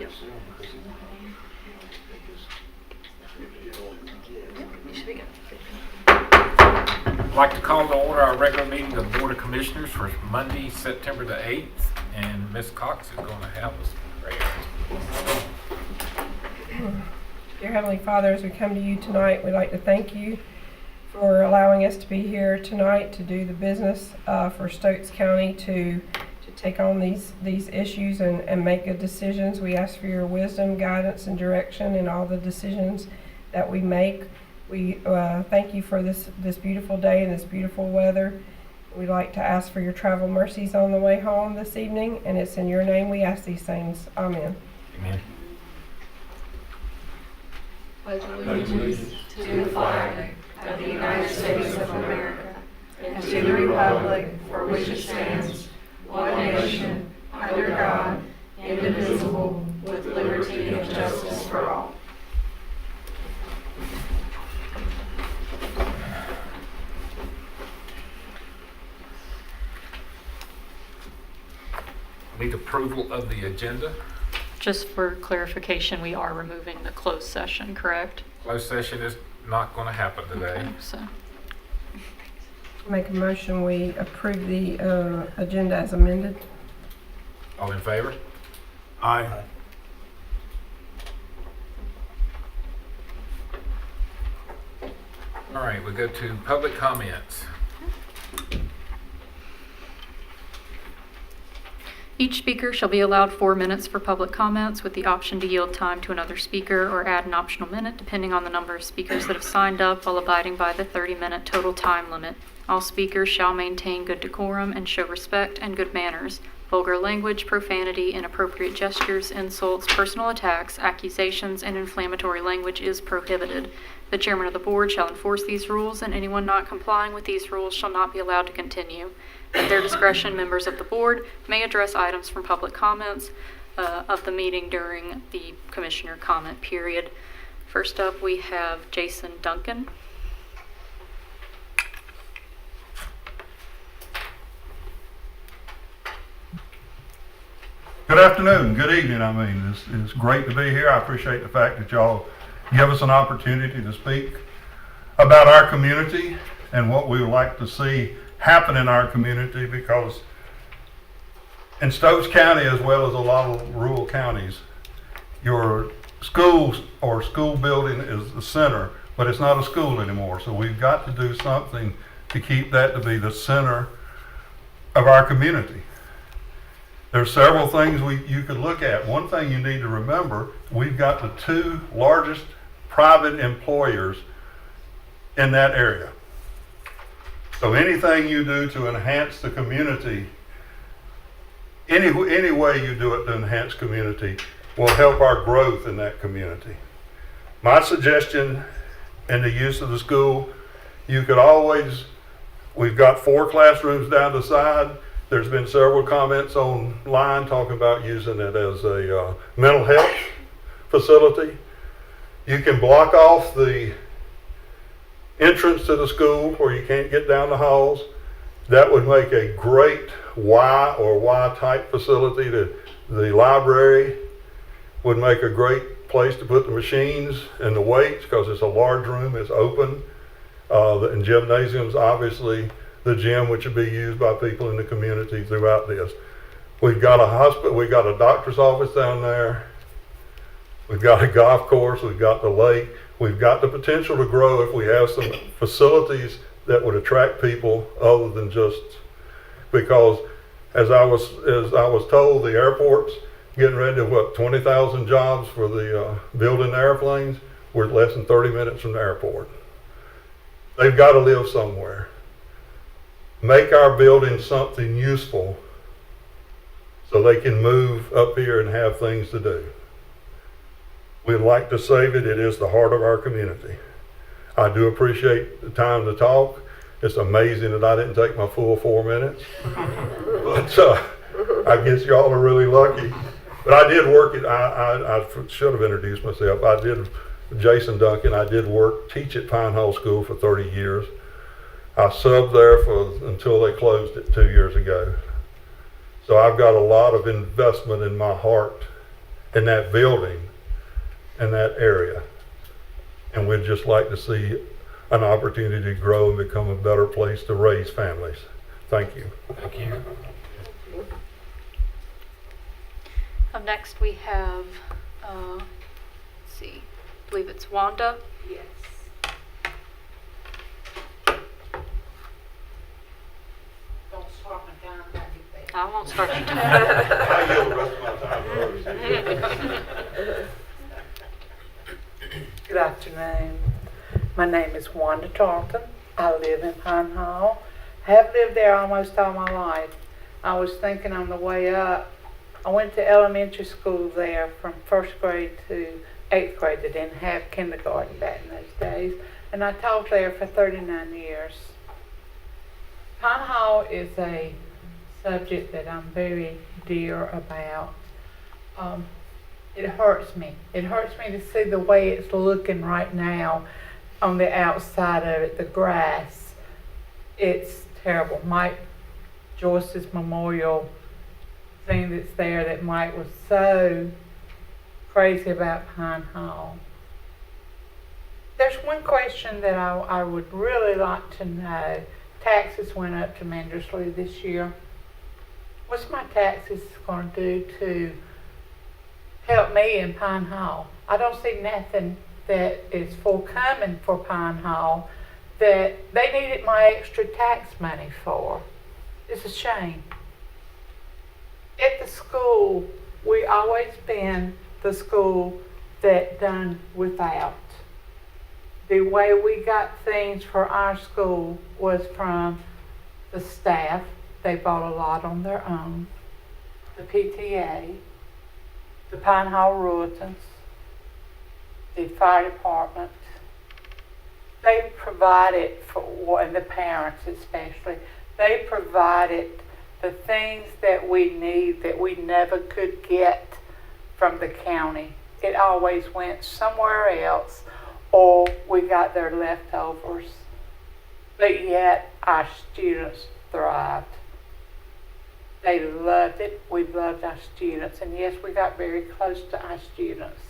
Yep. You should be good. I'd like to call to order our regular meeting of the Board of Commissioners for Monday, September the 8th, and Ms. Cox is going to have us pray. Dear Heavenly Father, as we come to you tonight, we'd like to thank you for allowing us to be here tonight to do the business for Stokes County to take on these issues and make good decisions. We ask for your wisdom, guidance, and direction in all the decisions that we make. We thank you for this beautiful day and this beautiful weather. We'd like to ask for your travel mercies on the way home this evening, and it's in your name we ask these things. Amen. Amen. Pledge allegiance to the flag of the United States of America and to the republic for which it stands, one nation, under God, indivisible, with liberty and justice for all. Need approval of the agenda. Just for clarification, we are removing the closed session, correct? Closed session is not going to happen today. Okay, so Make a motion we approve the agenda as amended. All in favor? Aye. All right, we go to public comments. each speaker shall be allowed 4 minutes for public comments with the option to yield time to another speaker or add an optional minute depending on the number of speakers that have signed up while abiding by the 30-minute total time limit. All speakers shall maintain good decorum and show respect and good manners. Vulgar language, profanity, inappropriate gestures, insults, personal attacks, accusations, and inflammatory language is prohibited. The chairman of the board shall enforce these rules, and anyone not complying with these rules shall not be allowed to continue. At their discretion, members of the board may address items from public comments of the meeting during the commissioner comment period. First up, we have Jason Duncan. Good afternoon, good evening. I mean, it's great to be here. I appreciate the fact that y'all give us an opportunity to speak about our community and what we would like to see happen in our community, because in Stokes County, as well as a lot of rural counties, your schools or school building is the center, but it's not a school anymore. So we've got to do something to keep that to be the center of our community. There's several things you could look at. One thing you need to remember, we've got the two largest private employers in that area. So anything you do to enhance the community, any way you do it to enhance community will help our growth in that community. My suggestion in the use of the school, you could always, we've got 4 classrooms down the side. There's been several comments online talking about using it as a mental health facility. You can block off the entrance to the school where you can't get down the halls. That would make a great Y or Y type facility. The library would make a great place to put the machines and the weights, because it's a large room, it's open. And gymnasiums, obviously, the gym, which would be used by people in the community throughout this. We've got a hospital, we've got a doctor's office down there. We've got a golf course, we've got the lake. We've got the potential to grow if we have some facilities that would attract people other than just, because as I was told, the airport's getting ready to 20,000 jobs for the building airplanes. We're less than 30 minutes from the airport. They've got to live somewhere. Make our building something useful so they can move up here and have things to do. We'd like to save it. It is the heart of our community. I do appreciate the time to talk. It's amazing that I didn't take my full 4 minutes. But I guess y'all are really lucky. But I did work at, I should have introduced myself. Jason Duncan, I did teach at Pine Hall School for 30 years. I subbed there until they closed it 2 years ago. So I've got a lot of investment in my heart in that building, in that area. And we'd just like to see an opportunity to grow and become a better place to raise families. Thank you. Thank you. Up next, we have, let's see, I believe it's Wanda. Yes. Don't start my time, that'd be bad. I won't start you. I yield the rest of my time to others. Good afternoon. My name is Wanda Tarleton. I live in Pine Hall. Have lived there almost all my life. I was thinking on the way up, I went to elementary school there from 1st grade to 8th grade. They didn't have kindergarten back in those days. And I taught there for 39 years. Pine Hall is a subject that I'm very dear about. It hurts me. It hurts me to see the way it's looking right now on the outside of it, the grass. It's terrible. Mike Joyce's memorial thing that's there that Mike was so crazy about Pine Hall. There's one question that I would really like to know. Taxes went up tremendously this year. What's my taxes going to do to help me in Pine Hall? I don't see nothing that is forthcoming for Pine Hall that they needed my extra tax money for. It's a shame. At the school, we always been the school that done without. The way we got things for our school was from the staff. They bought a lot on their own. The PTA, the Pine Hall Ruletons, the fire department. They provided for, and the parents especially, they provided the things that we need that we never could get from the county. It always went somewhere else, or we got their leftovers. But yet our students thrived. They loved it. We loved our students. And yes, we got very close to our students.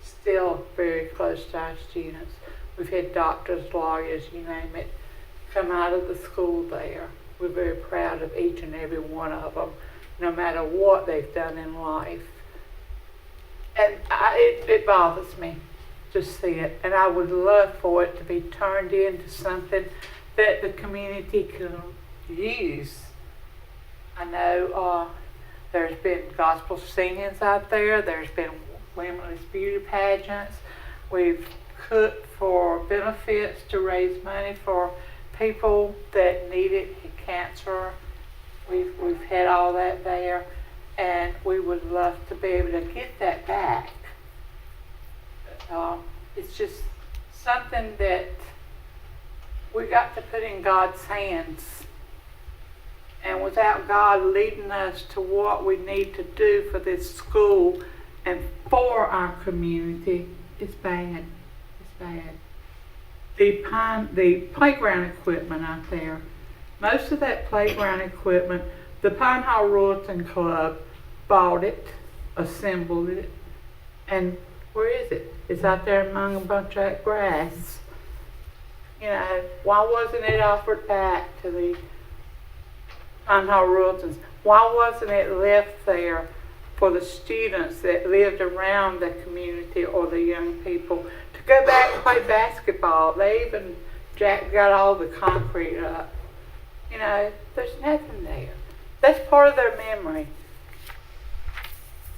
Still very close to our students. We've had doctors, lawyers, you name it, come out of the school there. We're very proud of each and every one of them, no matter what they've done in life. And it bothers me to see it. And I would love for it to be turned into something that the community can use. I know there's been gospel singings out there. There's been women's beauty pageants. We've cooked for benefits to raise money for people that need it, cancer. We've had all that there, and we would love to be able to get that back. It's just something that we got to put in God's hands. And without God leading us to what we need to do for this school and for our community, it's bad. It's bad. The playground equipment out there, most of that playground equipment, the Pine Hall Ruleton Club bought it, assembled it, and where is it? It's out there among a bunch of that grass. You know, why wasn't it offered back to the Pine Hall Ruletons? Why wasn't it left there for the students that lived around the community or the young people to go back and play basketball? They even got all the concrete up. You know, there's nothing there. That's part of their memory.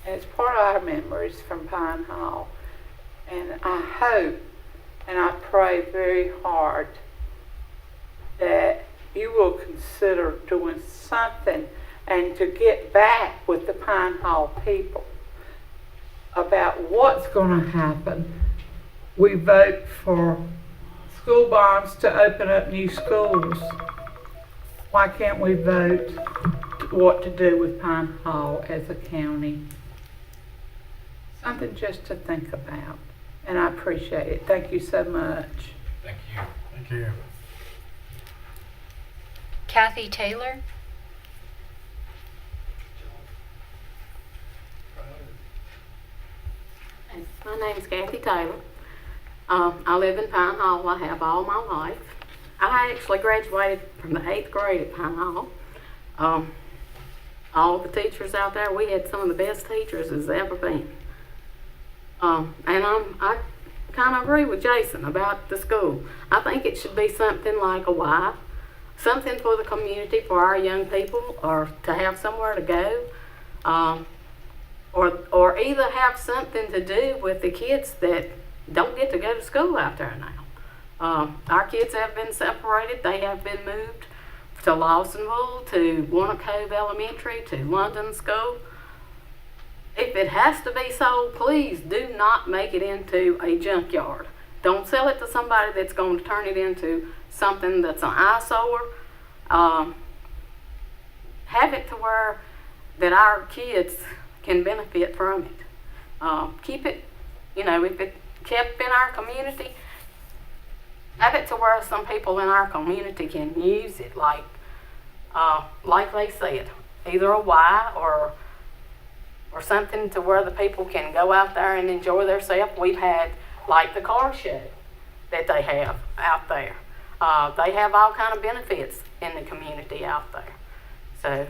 And it's part of our memories from Pine Hall. And I hope and I pray very hard that you will consider doing something and to get back with the Pine Hall people about what's going to happen. We vote for school bonds to open up new schools. Why can't we vote what to do with Pine Hall as a county? Something just to think about. And I appreciate it. Thank you so much. Thank you. Thank you. Kathy Taylor. My name's Kathy Taylor. I live in Pine Hall. I have all my life. I actually graduated from the 8th grade at Pine Hall. All the teachers out there, we had some of the best teachers there's ever been. And I kind of agree with Jason about the school. I think it should be something like a Y, something for the community, for our young people, or to have somewhere to go. Or either have something to do with the kids that don't get to go to school out there now. Our kids have been separated. They have been moved to Lawsonville, to Warner Cove Elementary, to London School. If it has to be sold, please do not make it into a junkyard. Don't sell it to somebody that's going to turn it into something that's an eyesore. Have it to where that our kids can benefit from it. Keep it, if it kept in our community, have it to where some people in our community can use it, like they said, either a Y or something to where the people can go out there and enjoy themselves. We've had like the car show that they have out there. They have all kind of benefits in the community out there. So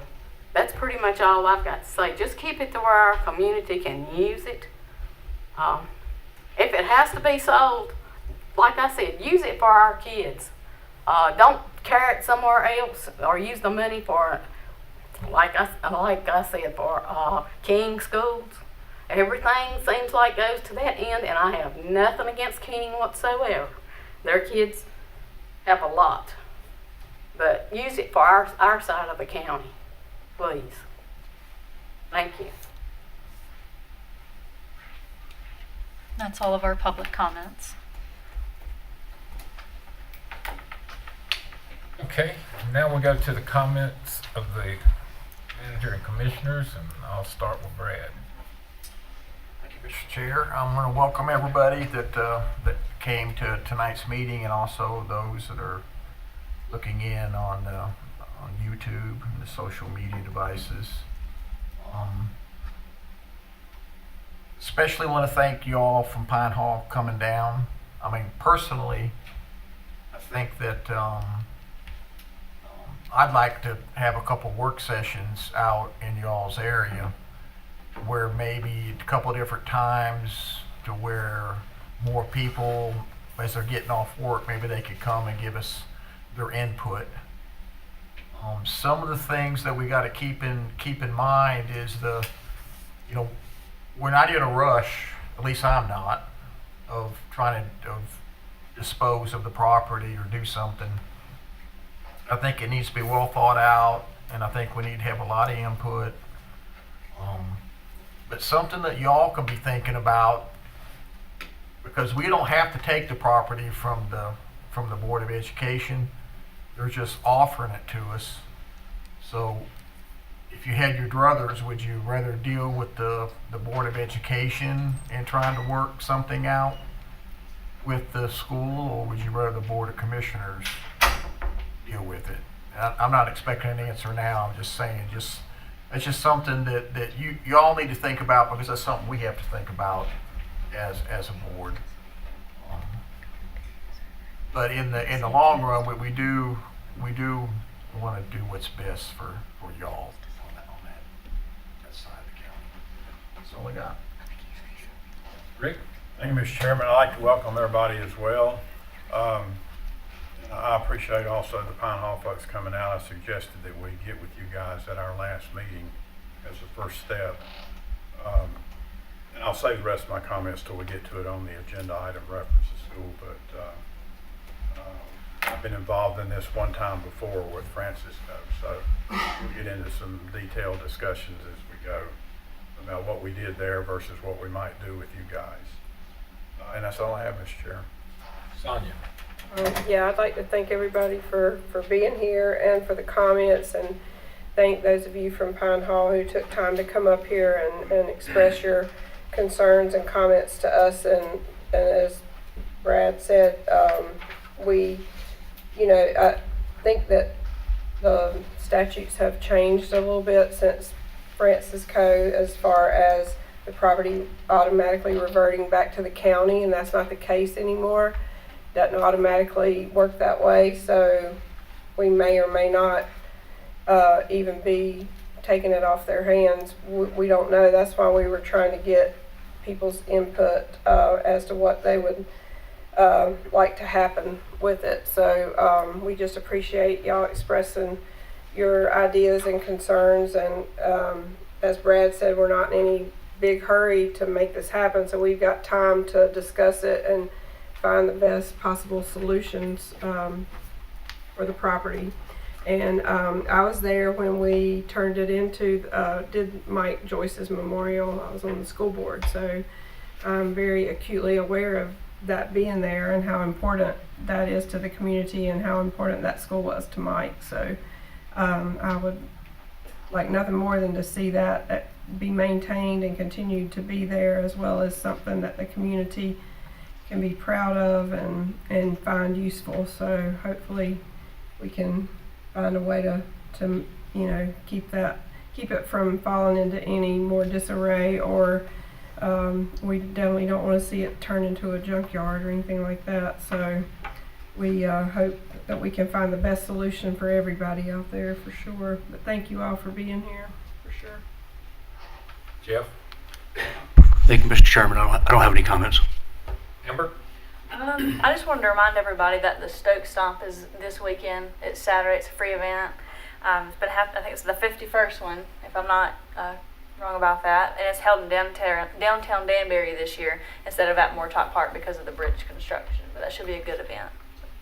that's pretty much all I've got to say. Just keep it to where our community can use it. If it has to be sold, like I said, use it for our kids. Don't carry it somewhere else or use the money for it. Like I said, for King schools. Everything seems like goes to that end, and I have nothing against King whatsoever. Their kids have a lot. But use it for our side of the county, please. Thank you. That's all of our public comments. Okay, now we'll go to the comments of the manager and commissioners, and I'll start with Brad. Thank you, Mr. Chair. I'm going to welcome everybody that came to tonight's meeting, and also those that are looking in on YouTube and the social media devices. Especially want to thank you all from Pine Hall coming down. I mean, personally, I think that I'd like to have a couple work sessions out in y'all's area where maybe a couple of different times to where more people, as they're getting off work, maybe they could come and give us their input. Some of the things that we got to keep in mind is we're not in a rush, at least I'm not, of trying to dispose of the property or do something. I think it needs to be well thought out, and I think we need to have a lot of input. But something that y'all can be thinking about, because we don't have to take the property from the Board of Education. They're just offering it to us. So if you had your druthers, would you rather deal with the Board of Education and trying to work something out with the school, or would you rather the Board of Commissioners deal with it? I'm not expecting an answer now. I'm just saying, it's just something that you all need to think about, because that's something we have to think about as a board. But in the long run, we do want to do what's best for y'all on that side of the county. That's all I got. Rick? Thank you, Mr. Chairman. I'd like to welcome everybody as well. I appreciate also the Pine Hall folks coming out. I suggested that we get with you guys at our last meeting as a first step. And I'll save the rest of my comments till we get to it on the agenda item reference to school. But I've been involved in this one time before with Francisco, so we'll get into some detailed discussions as we go about what we did there versus what we might do with you guys. And that's all I have, Mr. Chair. Sonia? Yeah, I'd like to thank everybody for being here and for the comments, and thank those of you from Pine Hall who took time to come up here and express your concerns and comments to us. And as Brad said, I think that the statutes have changed a little bit since Francis Code as far as the property automatically reverting back to the county, and that's not the case anymore. Doesn't automatically work that way, so we may or may not even be taking it off their hands. We don't know. That's why we were trying to get people's input as to what they would like to happen with it. So we just appreciate y'all expressing your ideas and concerns, and as Brad said, we're not in any big hurry to make this happen, so we've got time to discuss it and find the best possible solutions for the property. And I was there when we turned it into, did Mike Joyce's memorial. I was on the school board, so I'm very acutely aware of that being there and how important that is to the community and how important that school was to Mike. So I would like nothing more than to see that be maintained and continue to be there, as well as something that the community can be proud of and find useful. So hopefully we can find a way to you know, keep it from falling into any more disarray, or we definitely don't want to see it turn into a junkyard or anything like that. So we hope that we can find the best solution for everybody out there, for sure. But thank you all for being here, for sure. Jeff? Thank you, Mr. Chairman. I don't have any comments. Amber? I just wanted to remind everybody that the Stokes Stomp is this weekend. It's Saturday. It's a free event. But I think it's the 51st one, if I'm not wrong about that. And it's held in downtown Danbury this year instead of at Moortalk Park because of the bridge construction. But that should be a good event.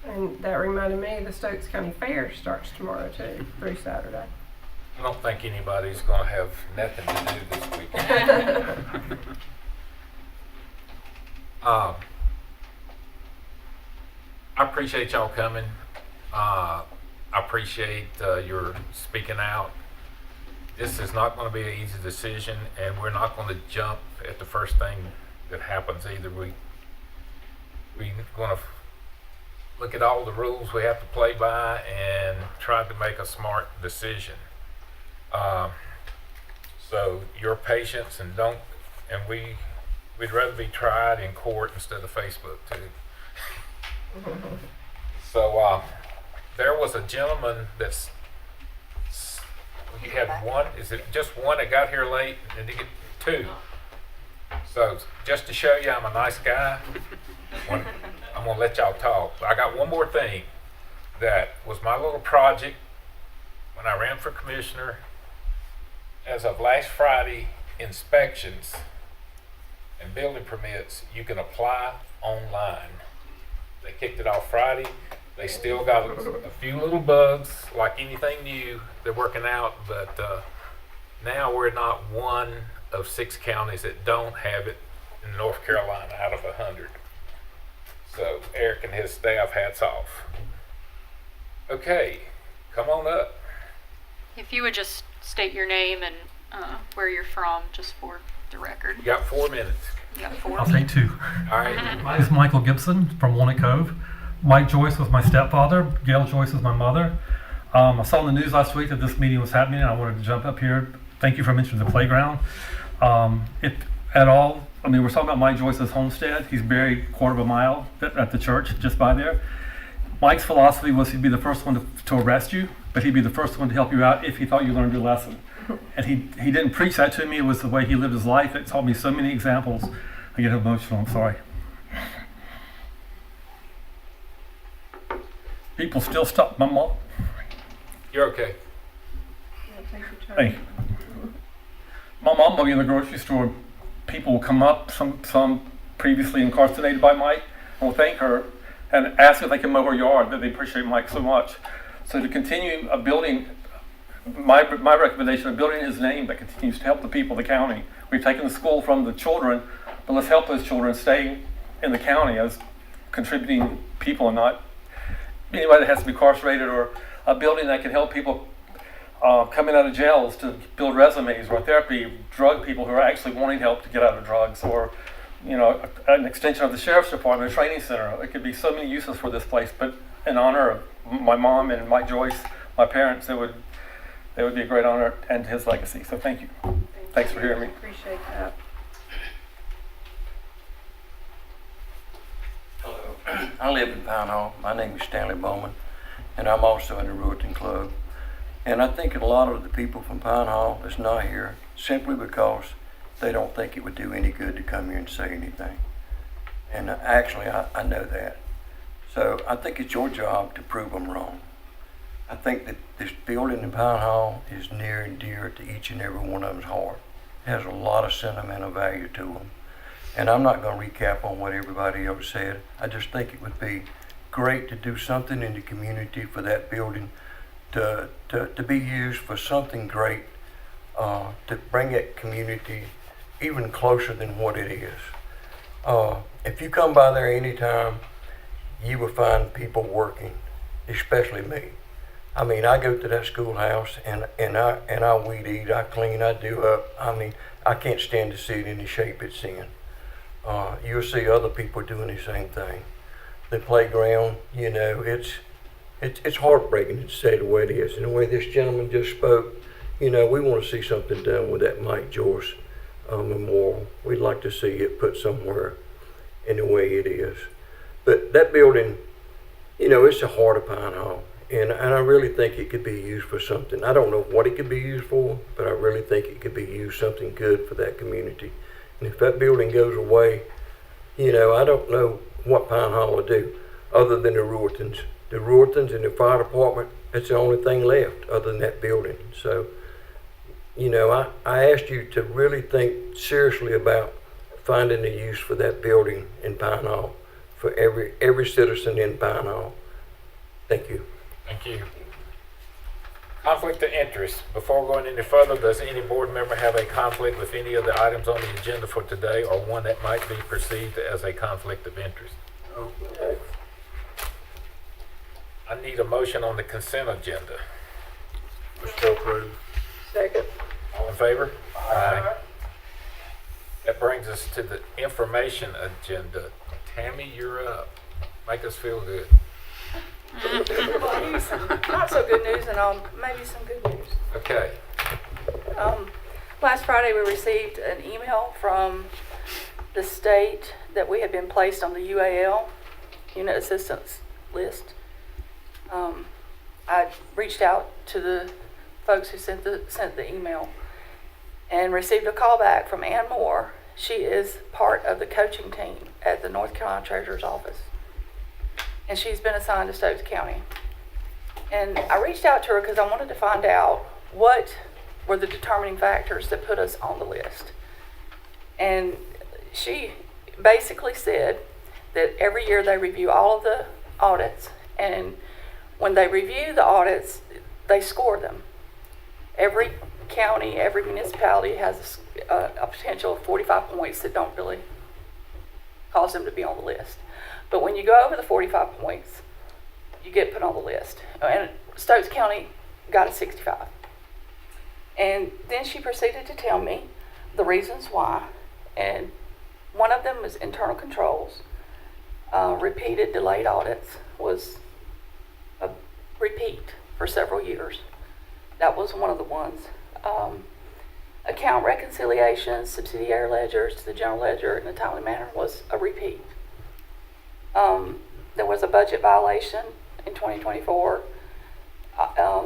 And that reminded me, the Stokes County Fair starts tomorrow too, through Saturday. I don't think anybody's going to have nothing to do this weekend. I appreciate y'all coming. I appreciate your speaking out. This is not going to be an easy decision, and we're not going to jump at the first thing that happens either. We're going to look at all the rules we have to play by and try to make a smart decision. So your patience, and we'd rather be tried in court instead of Facebook too. So there was a gentleman that's, you had one, is it just one that got here late, and did he get two? So just to show you I'm a nice guy, I'm gonna let y'all talk. But I got one more thing that was my little project when I ran for commissioner. As of last Friday, inspections and building permits, you can apply online. They kicked it off Friday. They still got a few little bugs, like anything new, they're working out, but now we're not one of 6 counties that don't have it in North Carolina out of 100. So Eric and his staff, hats off. Okay, come on up. If you would just state your name and where you're from, just for the record. You got 4 minutes. You got 4. I'll take 2. All right. My name is Michael Gibson from Walnut Cove. Mike Joyce was my stepfather. Gail Joyce was my mother. I saw in the news last week that this meeting was happening, and I wanted to jump up here. Thank you for mentioning the playground. If at all, I mean, we're talking about Mike Joyce's homestead. He's buried 1/4 mile at the church just by there. Mike's philosophy was he'd be the first one to arrest you, but he'd be the first one to help you out if he thought you learned your lesson. And he didn't preach that to me. It was the way he lived his life. It taught me so many examples. I get emotional, I'm sorry. People still stop my mom. You're okay. Thank you. My mom will be in the grocery store. People will come up, some previously incarcerated by Mike, and will thank her and ask if they can mow her yard, that they appreciate Mike so much. So to continue building, my recommendation of building his name that continues to help the people of the county. We've taken the school from the children, but let's help those children stay in the county as contributing people and not anybody that has to be incarcerated, or a building that can help people coming out of jails to build resumes, or therapy, drug people who are actually wanting help to get out of drugs, or an extension of the sheriff's department, a training center. It could be so many uses for this place, but in honor of my mom and Mike Joyce, my parents, it would be a great honor and his legacy. So thank you. Thanks for hearing me. Appreciate that. I live in Pine Hall. My name is Stanley Bowman, and I'm also in the Rueton Club. And I think a lot of the people from Pine Hall that's not here simply because they don't think it would do any good to come here and say anything. And actually, I know that. So I think it's your job to prove them wrong. I think that this building in Pine Hall is near and dear to each and every one of them's heart. It has a lot of sentimental value to them. And I'm not going to recap on what everybody else said. I just think it would be great to do something in the community for that building to be used for something great, to bring that community even closer than what it is. If you come by there anytime, you will find people working, especially me. I mean, I go to that schoolhouse and I weed eat, I clean, I do up. I mean, I can't stand to see it in the shape it's in. You'll see other people doing the same thing. The playground, you know, it's heartbreaking to say the way it is. And the way this gentleman just spoke, you know, we want to see something done with that Mike Joyce memorial. We'd like to see it put somewhere in the way it is. But that building, you know, it's the heart of Pine Hall. And I really think it could be used for something. I don't know what it could be used for, but I really think it could be used something good for that community. And if that building goes away, you know, I don't know what Pine Hall will do other than the Ruetons. The Ruetons and the fire department, that's the only thing left other than that building. So, you know, I asked you to really think seriously about finding a use for that building in Pine Hall for every citizen in Pine Hall. Thank you. Thank you. Conflict of interest. Before going any further, does any board member have a conflict with any of the items on the agenda for today, or one that might be perceived as a conflict of interest? Okay. I need a motion on the consent agenda. Still approved. Second. All in favor? Aye. That brings us to the information agenda. Tammy, you're up. Make us feel good. Not so good news and maybe some good news. Okay. Last Friday we received an email from the state that we had been placed on the UAL, Unit Assistance list. I reached out to the folks who sent the email and received a call back from Ann Moore. She is part of the coaching team at the North Carolina Treasurer's Office. And she's been assigned to Stokes County. And I reached out to her because I wanted to find out what were the determining factors that put us on the list. And she basically said that every year they review all of the audits, and when they review the audits, they score them. Every county, every municipality has a potential of 45 points that don't really cause them to be on the list. But when you go over the 45 points, you get put on the list. And Stokes County got a 65. And then she proceeded to tell me the reasons why. And one of them was internal controls. Repeated delayed audits was a repeat for several years. That was one of the ones. Account reconciliations, subsidiary ledgers to the general ledger in a timely manner was a repeat. There was a budget violation in 2024.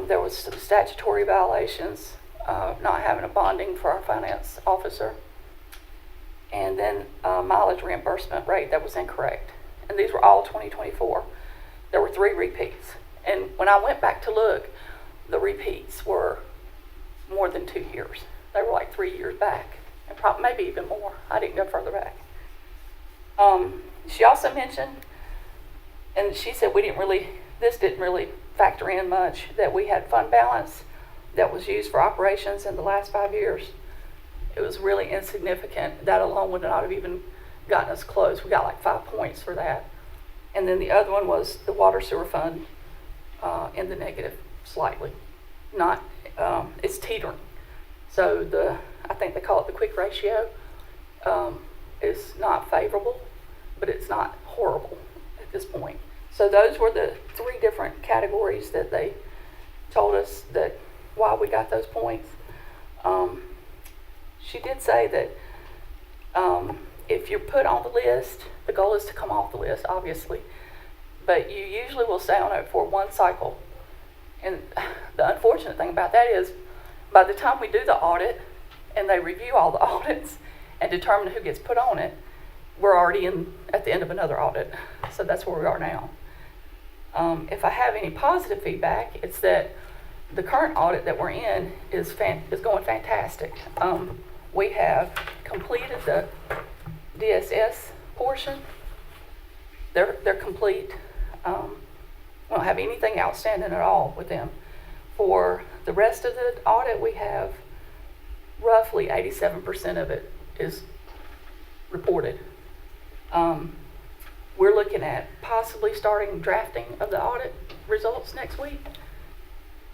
There was some statutory violations, not having a bonding for our finance officer. And then mileage reimbursement rate that was incorrect. And these were all 2024. There were 3 repeats. And when I went back to look, the repeats were more than 2 years. They were like 3 years back, and probably maybe even more. I didn't go further back. She also mentioned, and she said this didn't really factor in much, that we had fund balance that was used for operations in the last 5 years. It was really insignificant. That alone would not have even gotten us close. We got like 5 points for that. And then the other one was the water sewer fund in the negative slightly. Not, it's teetering. So I think they call it the quick ratio, is not favorable, but it's not horrible at this point. So those were the 3 different categories that they told us that why we got those points. She did say that if you're put on the list, the goal is to come off the list, obviously. but you usually will stay on it for one cycle. And the unfortunate thing about that is, by the time we do the audit and they review all the audits and determine who gets put on it, we're already at the end of another audit. So that's where we are now. If I have any positive feedback, it's that the current audit that we're in is going fantastic. We have completed the DSS portion. They're complete. We don't have anything outstanding at all with them. For the rest of the audit, we have roughly 87% of it is reported. We're looking at possibly starting drafting of the audit results next week.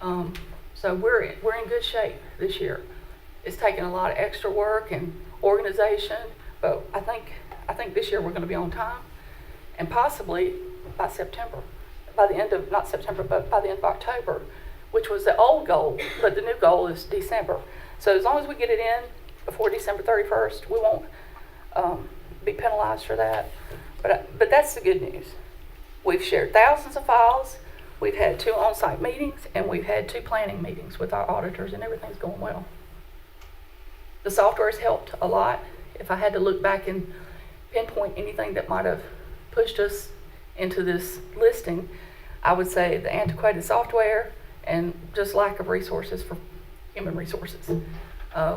So we're in good shape this year. It's taken a lot of extra work and organization, but I think this year we're going to be on time, and possibly by September, by the end of not September, but by the end of October, which was the old goal, but the new goal is December. So as long as we get it in before December 31st, we won't be penalized for that. But that's the good news. We've shared thousands of files. We've had 2 on-site meetings, and we've had 2 planning meetings with our auditors, and everything's going well. The software has helped a lot. If I had to look back and pinpoint anything that might have pushed us into this listing, I would say the antiquated software and just lack of resources for human resources.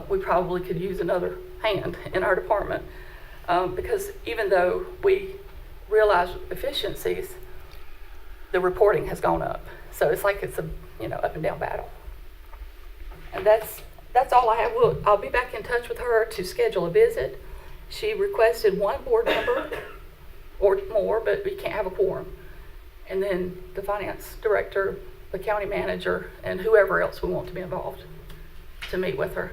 We probably could use another hand in our department, because even though we realize efficiencies, the reporting has gone up. So it's like it's a up and down battle. And that's all I have. I'll be back in touch with her to schedule a visit. She requested 1 board member or more, but we can't have a quorum. And then the finance director, the county manager, and whoever else we want to be involved to meet with her.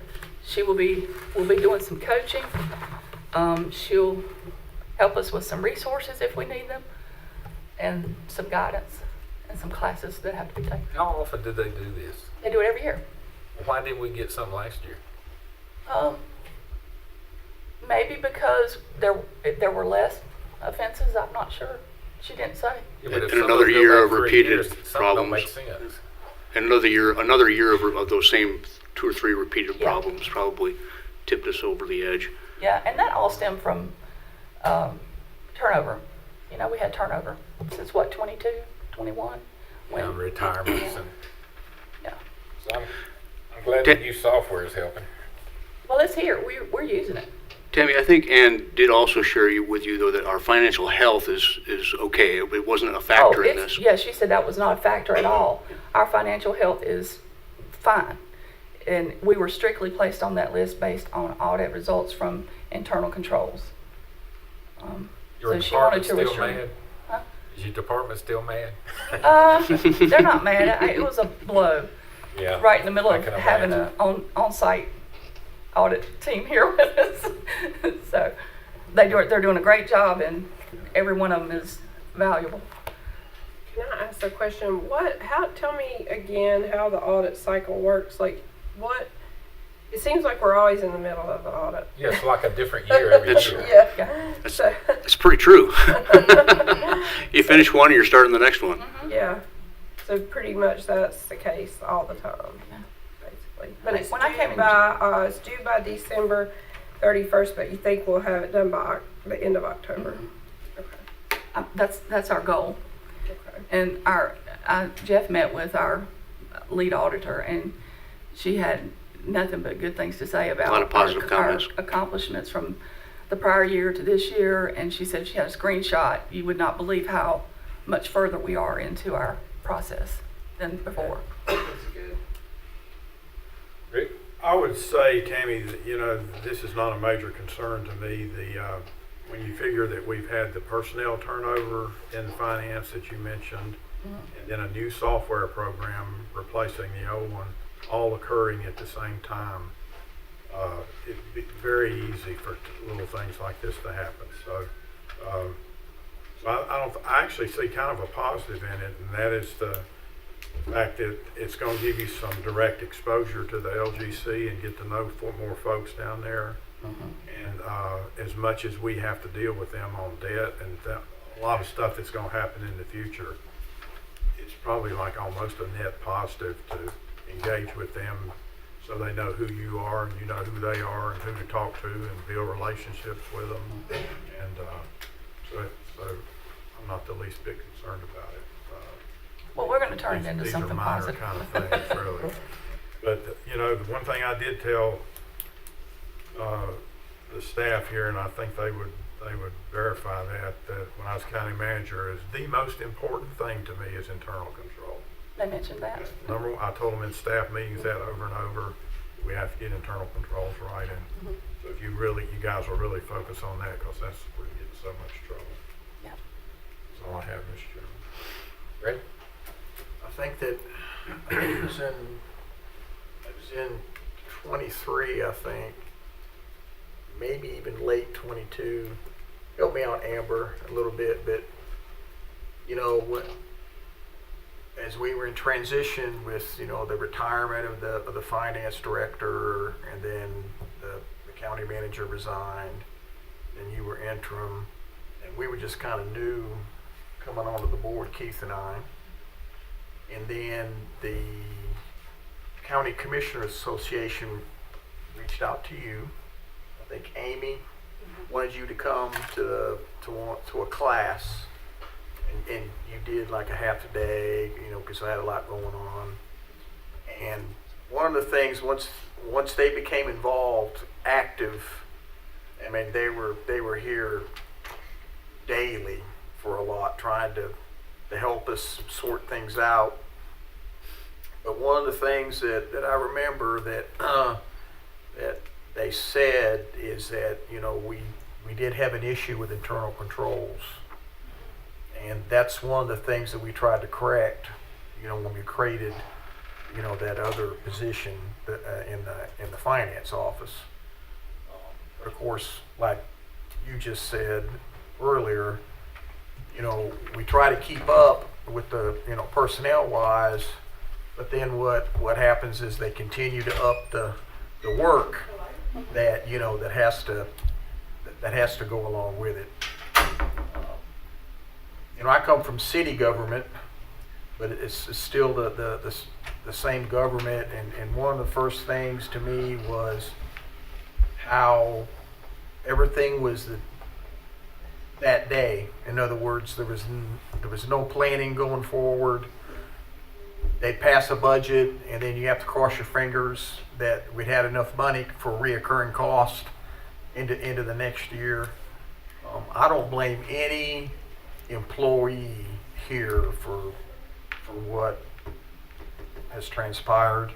We'll be doing some coaching. She'll help us with some resources if we need them, and some guidance, and some classes that have to be taken. How often do they do this? They do it every year. Why didn't we get some last year? Maybe because there were less offenses. I'm not sure. She didn't say. Yeah, but if And some another of them year go of back 3 repeated years, some don't make problems. sense. And another year of those same 2 or 3 repeated Yeah. problems probably tipped us over the edge. Yeah, and that all stemmed from turnover. We had turnover since 22, 21? And retirements and Yeah. so I'm glad the new software is helping. Well, it's here. We're using it. Tammy, I think Ann did also share with you though that our financial health is okay. It wasn't a factor in this. Yeah, she said that was not a factor at all. Our financial health is fine. And we were strictly placed on that list based on audit results from internal controls. Your So she wanted department to still restrict- mad? Huh? Is your department still mad? They're not mad. It was a blow Yeah. right in the middle I of can having imagine. an on-site audit team here with us. So they're doing a great job, and every one of them is valuable. Can I ask a question? Tell me again how the audit cycle works. It seems like we're always in the middle of the audit. Yeah, it's like a different year every year. Yeah. That's pretty true. You finish one, you're starting the next one. Yeah. So pretty much that's the case all the time, basically. But it's When I came in- it's due by December 31st, but you think we'll have it done by the end of October? Okay. That's our goal. Okay. And Jeff met with our lead auditor, and she had nothing but good things to say about A lot of positive comments. our accomplishments from the prior year to this year. And she said she had a screenshot. You would not believe how much further we are into our process than before. That's good. Rick? I would say, Tammy, that, this is not a major concern to me. When you figure that we've had the personnel turnover in finance that you mentioned, and then a new software program replacing the old one, all occurring at the same time, it'd be very easy for little things like this to happen. So I actually see kind of a positive in it, and that is the fact that it's going to give you some direct exposure to the LGC and get to know more folks down there. And as much as we have to deal with them on debt and a lot of stuff that's gonna happen in the future, it's probably like almost a net positive to engage with them so they know who you are and you know who they are and who to talk to and build relationships with them. And so I'm not the least bit concerned about it. Well, we're gonna turn it into These something are minor positive. kind of things, really. But, you know, the one thing I did tell the staff here, and I think they would verify that when I was county manager, is the most important thing to me is internal control. They mentioned that. Number one, I told them in staff meetings that over and over, we have to get internal controls right. And so if you guys will really focus on that, because that's where you get in so much trouble. Yeah. That's all I have, Mr. Chairman. Great. I think that it was in 23, I think, maybe even late 22. Help me out, Amber, a little bit, but you know, as we were in transition with, you know, the retirement of the finance director, and then the county manager resigned, and you were interim, and we were just kind of new coming onto the board, Keith and I. And then the County Commissioners Association reached out to you. I think Amy wanted you to come to a class, and you did like a half a day, you know, because I had a lot going on. And one of the things, once they became involved, active, I mean, they were here daily for a lot, trying to help us sort things out. But one of the things that I remember that they said is that, you know, we did have an issue with internal controls, and that's one of the things that we tried to correct, you know, when we created, you know, that other position in the finance office. But of course, like you just said earlier, you know, we try to keep up with the, you know, personnel wise, but then what happens is they continue to up the work that, you know, that has to go along with it. You know, I come from city government, but it's still the same government, and one of the first things to me was how everything was that day. In other words, there was no planning going forward. They'd pass a budget, and then you have to cross your fingers that we'd had enough money for reoccurring cost into the next year. I don't blame any employee here for what has transpired.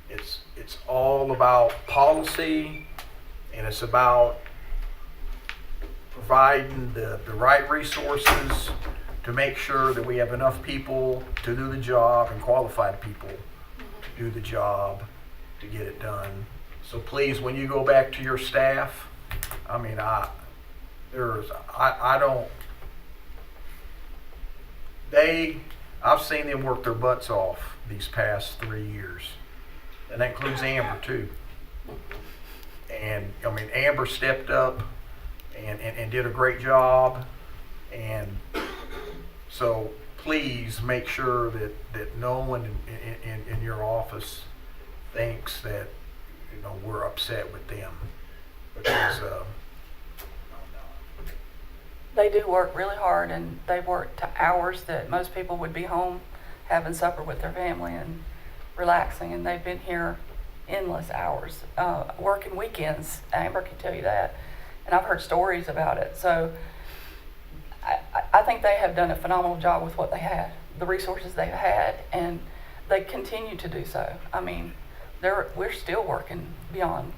It's all about policy, and it's about providing the right resources to make sure that we have enough people to do the job, and qualified people to do the job, to get it done. So please, when you go back to your staff, I mean, I've seen them work their butts off these past 3 years. And that includes Amber too. And I mean, Amber stepped up and did a great job. And so please make sure that no one in your office thinks that, you know, we're upset with them, because They do work really hard, and they work to hours that most people would be home having supper with their family and relaxing, and they've been here endless hours, working weekends. Amber can tell you that, and I've heard stories about it. So I think they have done a phenomenal job with what they had, the resources they've had, and they continue to do so. I mean, we're still working beyond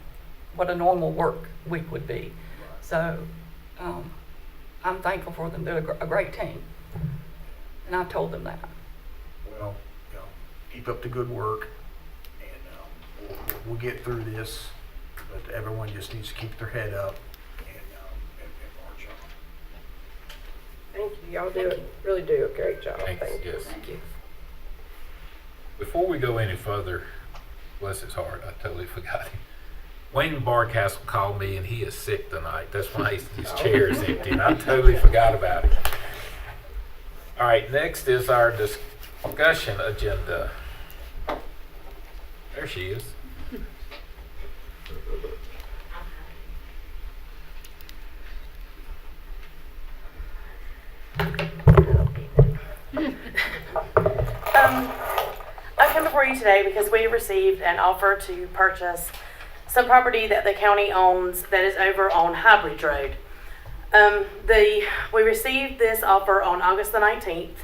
what a normal work week would be. So I'm thankful for them. They're a great team, and I've told them that. well, you know, keep up the good work, and we'll get through this. But everyone just needs to keep their head up and march on. Thank you. Y'all really do a great job. Thanks, Thank you. yes. Thank you. Before we go any further, bless his heart, I totally forgot him. Wayne Barcastle called me, and he is sick tonight. That's why his chair is empty, and I totally forgot about him. All right, next is our discussion agenda. There she is. I come before you today because we received an offer to purchase some property that the county owns that is over on Highbridge Road. We received this offer on August the 19th,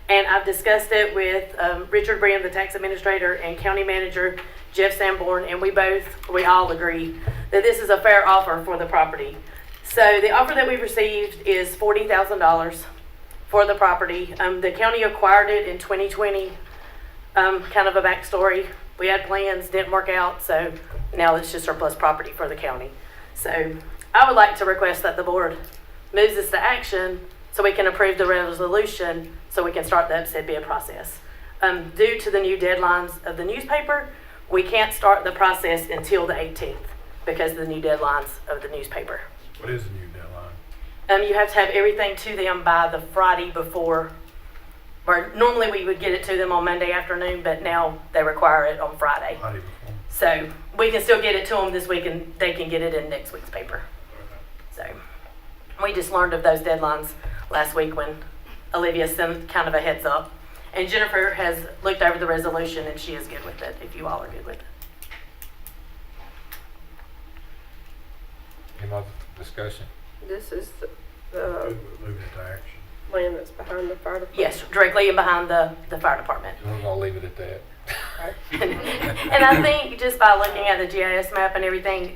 and I've discussed it with Richard Brand, the tax administrator, and county manager Jeff Sanborn, and we all agree that this is a fair offer for the property. So the offer that we've received is $40,000 for the property. The county acquired it in 2020. Kind of a backstory. We had plans, didn't work out, so now it's just surplus property for the county. So I would like to request that the board moves this to action so we can approve the resolution so we can start the upset bid process. Due to the new deadlines of the newspaper, we can't start the process until the 18th because of the new deadlines of the newspaper. What is the new deadline? You have to have everything to them by the Friday before, or normally we would get it to them on Monday afternoon, but now they require it on Friday. Friday before. So we can still get it to them this week and they can get it in next week's paper. So we just learned of those deadlines last week when Olivia sent kind of a heads up. And Jennifer has looked over the resolution and she is good with it, if you all are good with it. Any more discussion? This is the Move it to action. land that's behind the fire department. Yes, directly in behind the fire department. We're gonna leave it at that. And I think just by looking at the GIS map and everything,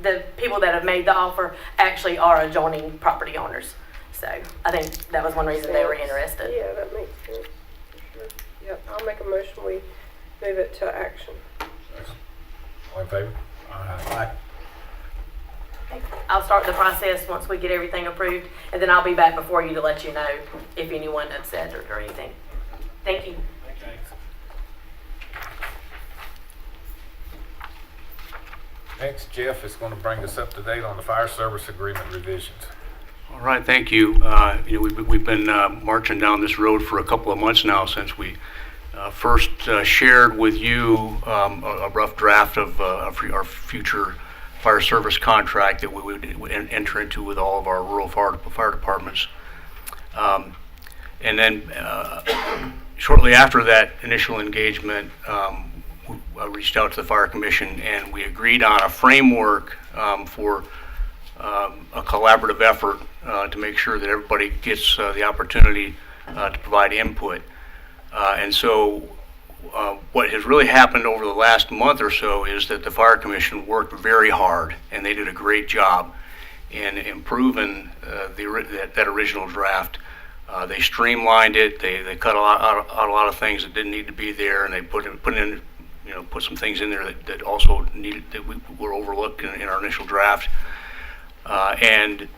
the people that have made the offer actually are adjoining property owners. So I think that was one reason they were interested. Yeah, that makes sense, for sure. Yep, I'll make a motion, we move it to action. All in favor? Aye. I'll start the process once we get everything approved, and then I'll be back before you to let you know if anyone upset or anything. Thank you. Next, Jeff is going to bring us up to date on the fire service agreement revisions. All right, thank you. We've been marching down this road for a couple of months now since we first shared with you a rough draft of our future fire service contract that we would enter into with all of our rural fire departments. And then shortly after that initial engagement, I reached out to the Fire Commission and we agreed on a framework for a collaborative effort to make sure that everybody gets the opportunity to provide input. And so what has really happened over the last month or so is that the Fire Commission worked very hard and they did a great job in improving that original draft. They streamlined it, they cut out a lot of things that didn't need to be there, and they put some things in there that also needed, that we were overlooked in our initial draft. And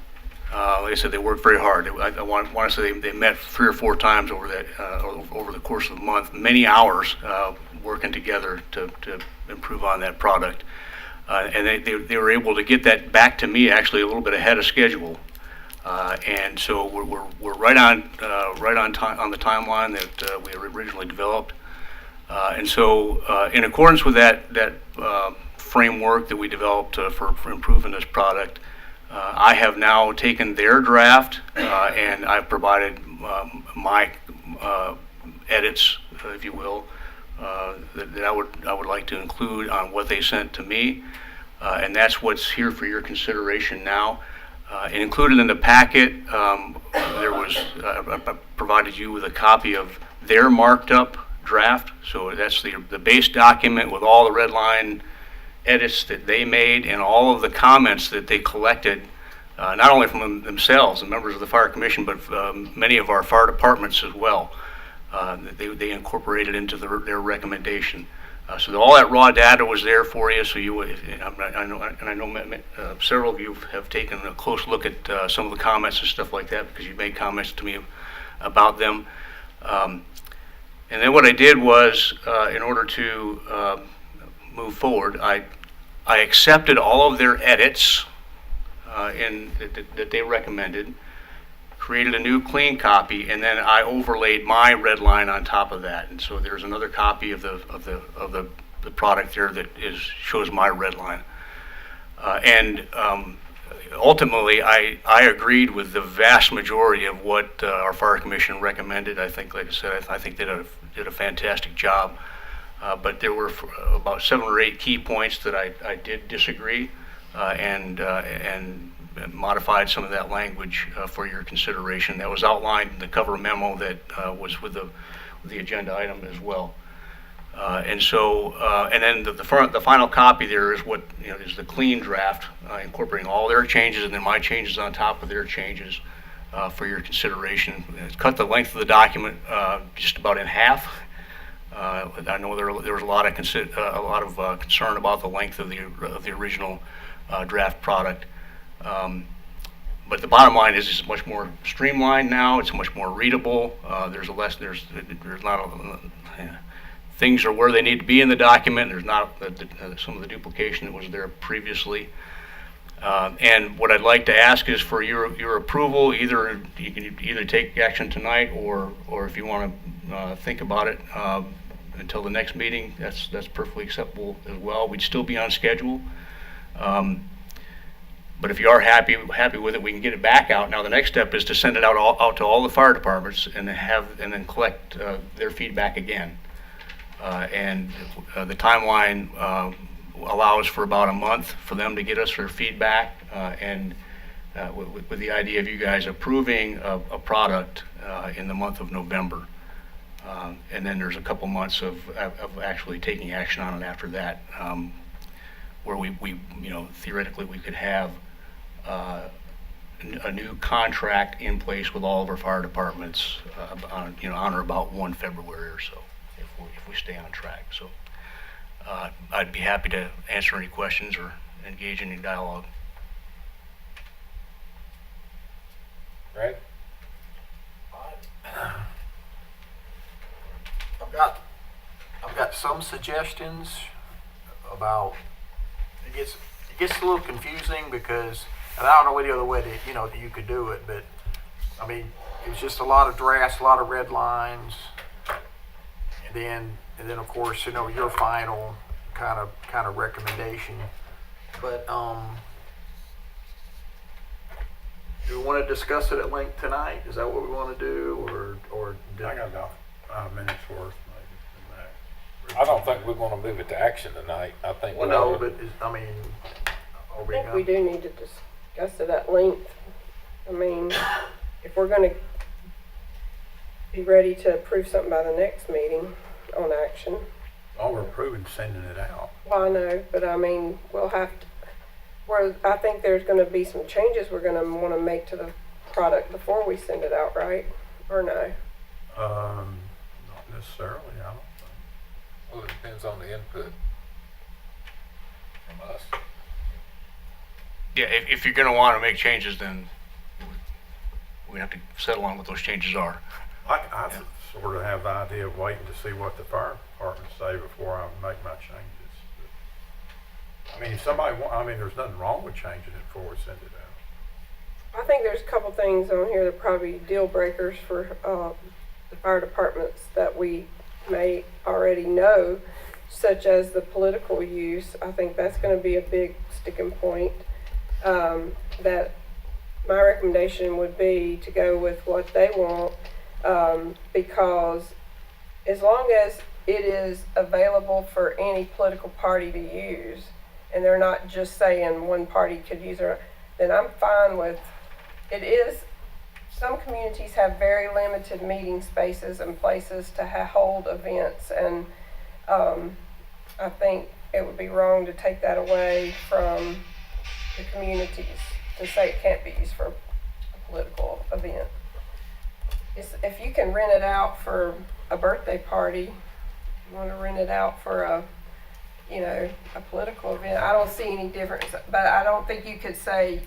like I said, they worked very hard. I want to say they met 3 or 4 times over the course of the month, many hours working together to improve on that product. And they were able to get that back to me actually a little bit ahead of schedule. And so we're right on time on the timeline that we originally developed. And so in accordance with that framework that we developed for improving this product, I have now taken their draft and I've provided my edits, if you will, that I would like to include on what they sent to me, and that's what's here for your consideration now. And included in the packet, I provided you with a copy of their marked up draft. So that's the base document with all the red line edits that they made and all of the comments that they collected, not only from themselves and members of the Fire Commission, but many of our fire departments as well. They incorporated into their recommendation. So all that raw data was there for you. So I know several of you have taken a close look at some of the comments and stuff like that because you made comments to me about them. And then what I did was, in order to move forward, I accepted all of their edits that they recommended, created a new clean copy, and then I overlaid my red line on top of that. And so there's another copy of the product there that shows my red line. Ultimately, I agreed with the vast majority of what our fire commission recommended. I think, like I said, I think they did a fantastic job. But there were about 7 or 8 key points that I did disagree, and modified some of that language for your consideration. That was outlined in the cover memo that was with the agenda item as well. And then the final copy there is what is the clean draft, incorporating all their changes and then my changes on top of their changes for your consideration. It's cut the length of the document just about in half. I know there was a lot of concern about the length of the original draft product. But the bottom line is it's much more streamlined now. It's much more readable. There's not things are where they need to be in the document. There's not some of the duplication that was there previously. And what I'd like to ask is for your approval. Either you can either take action tonight, or if you want to think about it until the next meeting, that's perfectly acceptable as well. We'd still be on schedule. But if you are happy with it, we can get it back out. Now the next step is to send it out to all the fire departments and then collect their feedback again. The timeline allows for about a month for them to get us their feedback, with the idea of you guys approving a product in the month of November. And then there's a couple months of actually taking action on it after that, where we theoretically we could have a new contract in place with all of our fire departments on or about 1 February or so, if we stay on track. So I'd be happy to answer any questions or engage in any dialogue. Right? I've got some suggestions about, it gets a little confusing because, and I don't know any other way that you could do it, but I mean, it's just a lot of drafts, a lot of red lines, and then of course your final kind of recommendation. But do we want to discuss it at length tonight? Is that what we want to do, or I got about 5 minutes worth, maybe. I don't think we're going to move it to action tonight. I think. Well, no, but are I we think we do need to discuss it at length. I mean, if we're going to be ready to approve something by the next meeting on action. All we're approving sending it out. Well, I know, but I mean, we'll have to, I think there's going to be some changes we're going to want to make to the product before we send it out, right? Or no? Not necessarily, I don't think. Well, it depends on the input from us. Yeah, if you're going to want to make changes, then we have to settle on what those changes are. I sort of have the idea of waiting to see what the fire department say before I make my changes. But, I mean, if somebody there's nothing wrong with changing it before we send it out. I think there's a couple things on here that are probably deal breakers for the fire departments that we may already know, such as the political use. I think that's going to be a big sticking point. That my recommendation would be to go with what they want, because as long as it is available for any political party to use, and they're not just saying one party could use it, then I'm fine with it. Some communities have very limited meeting spaces and places to hold events, and I think it would be wrong to take that away from the communities to say it can't be used for a political event. If you can rent it out for a birthday party, you want to rent it out for a political event, I don't see any difference. But I don't think you could say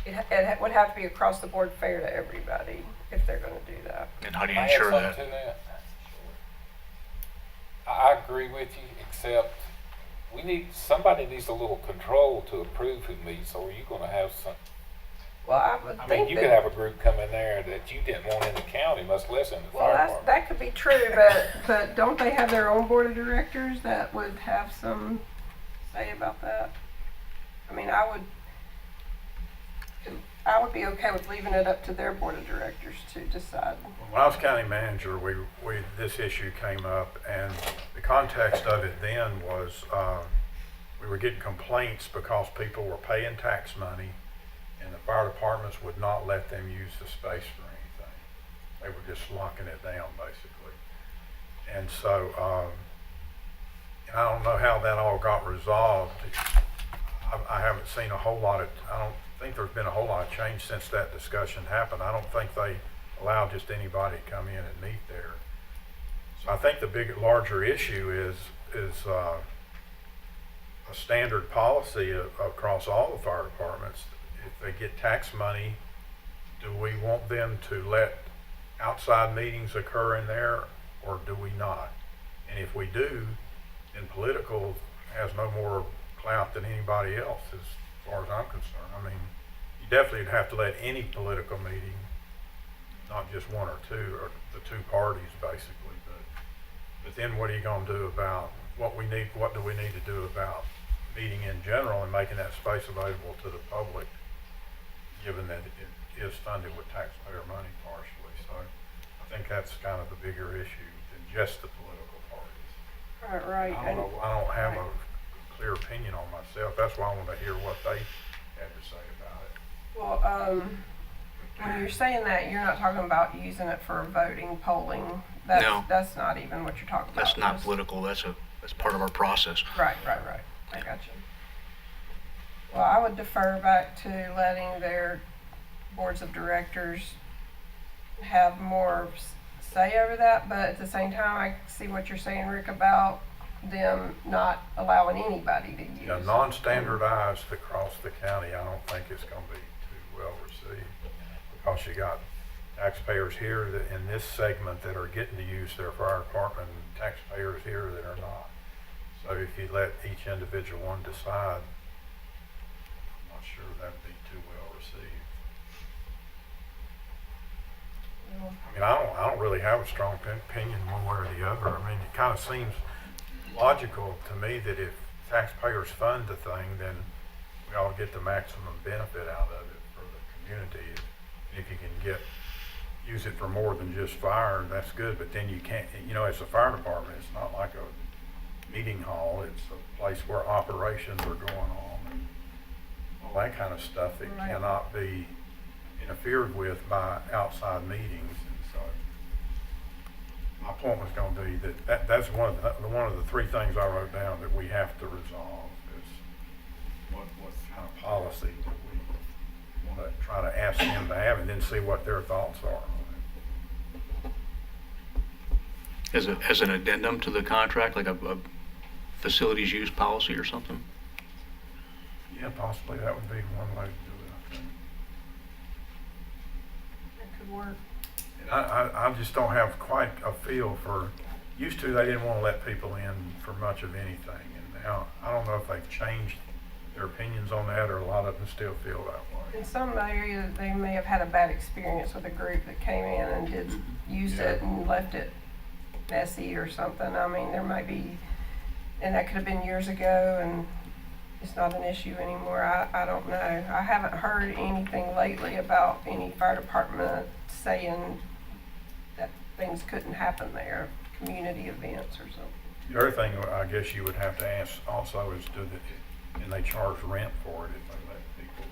it would have to be across the board fair to everybody if they're going to do that. And how do you I ensure add that? something to that? I agree with you, except somebody needs a little control to approve who meets, or are you going to have Well, I would I mean, think you that. could have a group come in there that you didn't want in the county must listen to the Well, fire department. that could be true, but don't they have their own board of directors that would have some say about that? I mean, I would be okay with leaving it up to their board of directors to decide. When I was county manager, this issue came up, and the context of it then was, we were getting complaints because people were paying tax money, and the fire departments would not let them use the space for anything. They were just locking it down, basically. And so, I don't know how that all got resolved. I haven't seen a whole lot of, I don't think there's been a whole lot of change since that discussion happened. I don't think they allow just anybody to come in and meet there. So I think the larger issue is a standard policy across all the fire departments. If they get tax money, do we want them to let outside meetings occur in there, or do we not? And if we do, then political has no more clout than anybody else, as far as I'm concerned. I mean, you definitely would have to let any political meeting, not just one or two, or the two parties basically. But then what are you going to do about what do we need to do about meeting in general and making that space available to the public, given that it is funded with taxpayer money partially. So I think that's kind of the bigger issue than just the political parties. Right. I don't have a clear opinion on myself. That's why I want to hear what they had to say about it. Well, when you're saying that, you're not talking about using it for voting, polling. That's not even what you're talking about. That's not political, that's part of our process. Right. I got you. Well, I would defer back to letting their boards of directors have more say over that, but at the same time, I see what you're saying, Rick, about them not allowing anybody to use. Yeah, non-standardized across the county, I don't think it's going to be too well received, because you got taxpayers here in this segment that are getting to use their fire department, and taxpayers here that are not. So if you let each individual one decide, I'm not sure that'd be too well received. I mean, I don't really have a strong opinion one way or the other. I mean, it kind of seems logical to me that if taxpayers fund the thing, then we ought to get the maximum benefit out of it for the community. If you can use it for more than just fire, that's good, but then you can't, as a fire department, it's not like a meeting hall, it's a place where operations are going on and all that kind of stuff that cannot be interfered with by outside meetings. And so my point was going to be that's one of the three things I wrote down that we have to resolve is what kind of policy that we want to try to ask them to have, and then see what their thoughts are on it. As an addendum to the contract, like a facilities use policy or something? Yeah, possibly that would be one way to do it, I think. That could work. And I just don't have quite a feel for, used to they didn't want to let people in for much of anything, and now I don't know if they've changed their opinions on that, or a lot of them still feel that way. In some areas, they may have had a bad experience with a group that came in and used it and left it messy or something. I mean, there might be, and that could have been years ago, and it's not an issue anymore. I don't know. I haven't heard anything lately about any fire department saying that things couldn't happen there, community events or something. The other thing I guess you would have to ask also is, can they charge rent for it if they let people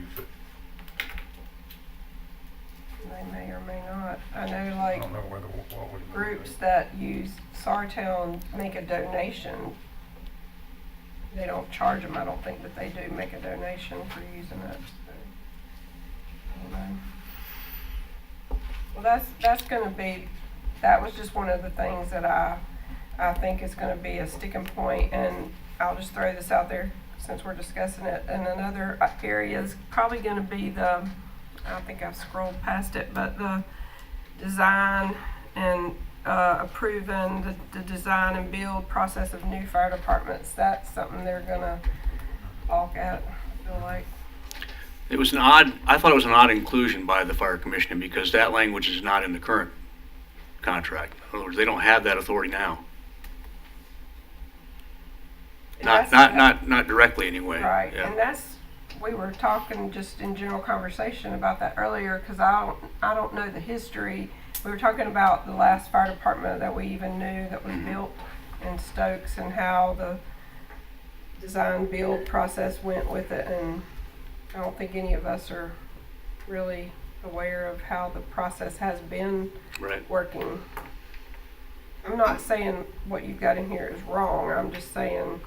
use it? They may or may not. I know, I like, don't know what would groups that use Sartown make a donation. They don't charge them. I don't think that they do make a donation for using it. So, I don't know. Well, that's going to be. That was just one of the things that I think is going to be a sticking point, and I'll just throw this out there since we're discussing it. And another area is probably going to be I think I've scrolled past it, but the design and approving the design and build process of new fire departments. That's something they're gonna balk at, I feel like. It was I thought it was an odd inclusion by the fire commissioner because that language is not in the current contract. In other words, they don't have that authority now. Not directly anyway. Right, Yeah. and we were talking just in general conversation about that earlier, because I don't know the history. We were talking about the last fire department that we even knew that was built in Stokes and how the design build process went with it, and I don't think any of us are really aware of how the process has been Right. working. I'm not saying what you've got in here is wrong, I'm just saying,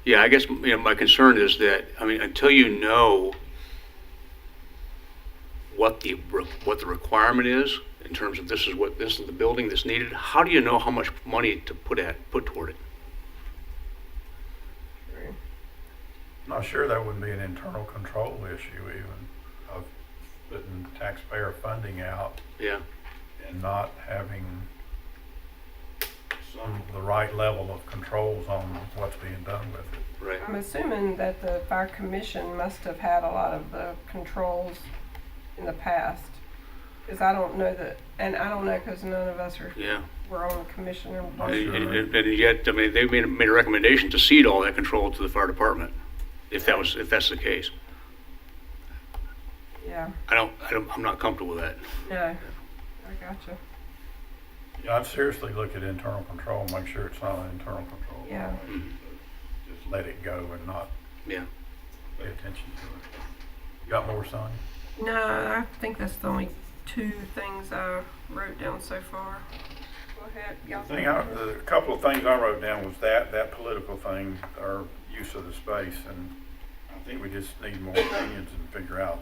Yeah, I guess my concern is that until you know what the requirement is in terms of this is the building that's needed, how do you know how much money to put toward it? I'm not sure that wouldn't be an internal control issue even, of putting taxpayer funding out Yeah. and not having the right level of controls on what's being done with it. Right. I'm assuming that the fire commission must have had a lot of the controls in the past. Because I don't know that, and I don't know because none of us Yeah. were on the commission. And yet, they made a recommendation to cede all that control to the fire department, if that's the case. Yeah, I'm not comfortable with that. no, I gotcha. Yeah, I'd seriously look at internal control, make sure it's not an internal control. Yeah. Just let it go and not Yeah. pay attention to it. You got more, Sonia? No, I think that's the only two things I wrote down so far. Go ahead, y'all. The couple of things I wrote down was that political thing, our use of the space, and I think we just need more opinions and figure out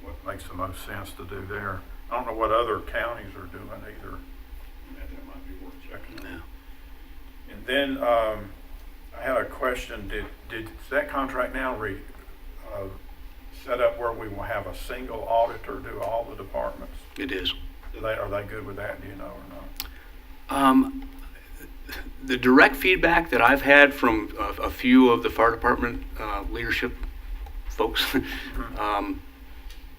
what makes the most sense to do there. I don't know what other counties are doing either. That might be worth checking out. Yeah. And then I had a question. Did that contract now set up where we will have a single auditor do all the departments? It is. Are they good with that? Do you know or not? The direct feedback that I've had from a few of the fire department leadership folks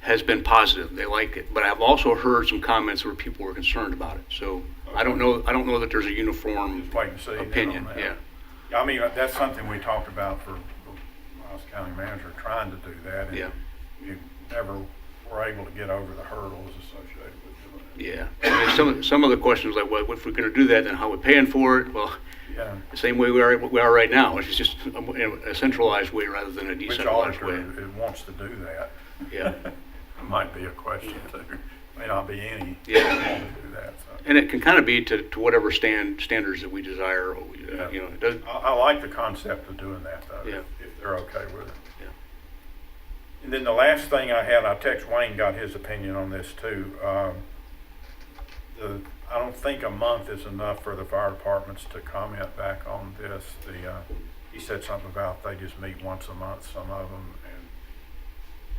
has been positive. They like it, but I've also heard some comments where people were concerned about it. So I don't know that there's a uniform Just wait and see opinion. on that. Yeah. I mean, that's something we talked about for when I was county manager, trying to do that. And Yeah. we never were able to get over the hurdles associated with doing it. Yeah. I mean, some of the questions like, well, if we're going to do that, then how are we paying for it? Well, Yeah. the same way we are right now. It's just a centralized way rather than a Which decentralized way. auditor wants to do that? Yeah. Might be a question too. May not be any. Yeah. that want to do that. So. And it can kind of be to whatever standards that we desire. It does. I like the concept of doing that though. Yeah. If they're okay with it. Yeah. And then the last thing I had, I text Wayne, got his opinion on this too. I don't think a month is enough for the fire departments to comment back on this. He said something about they just meet once a month, some of them,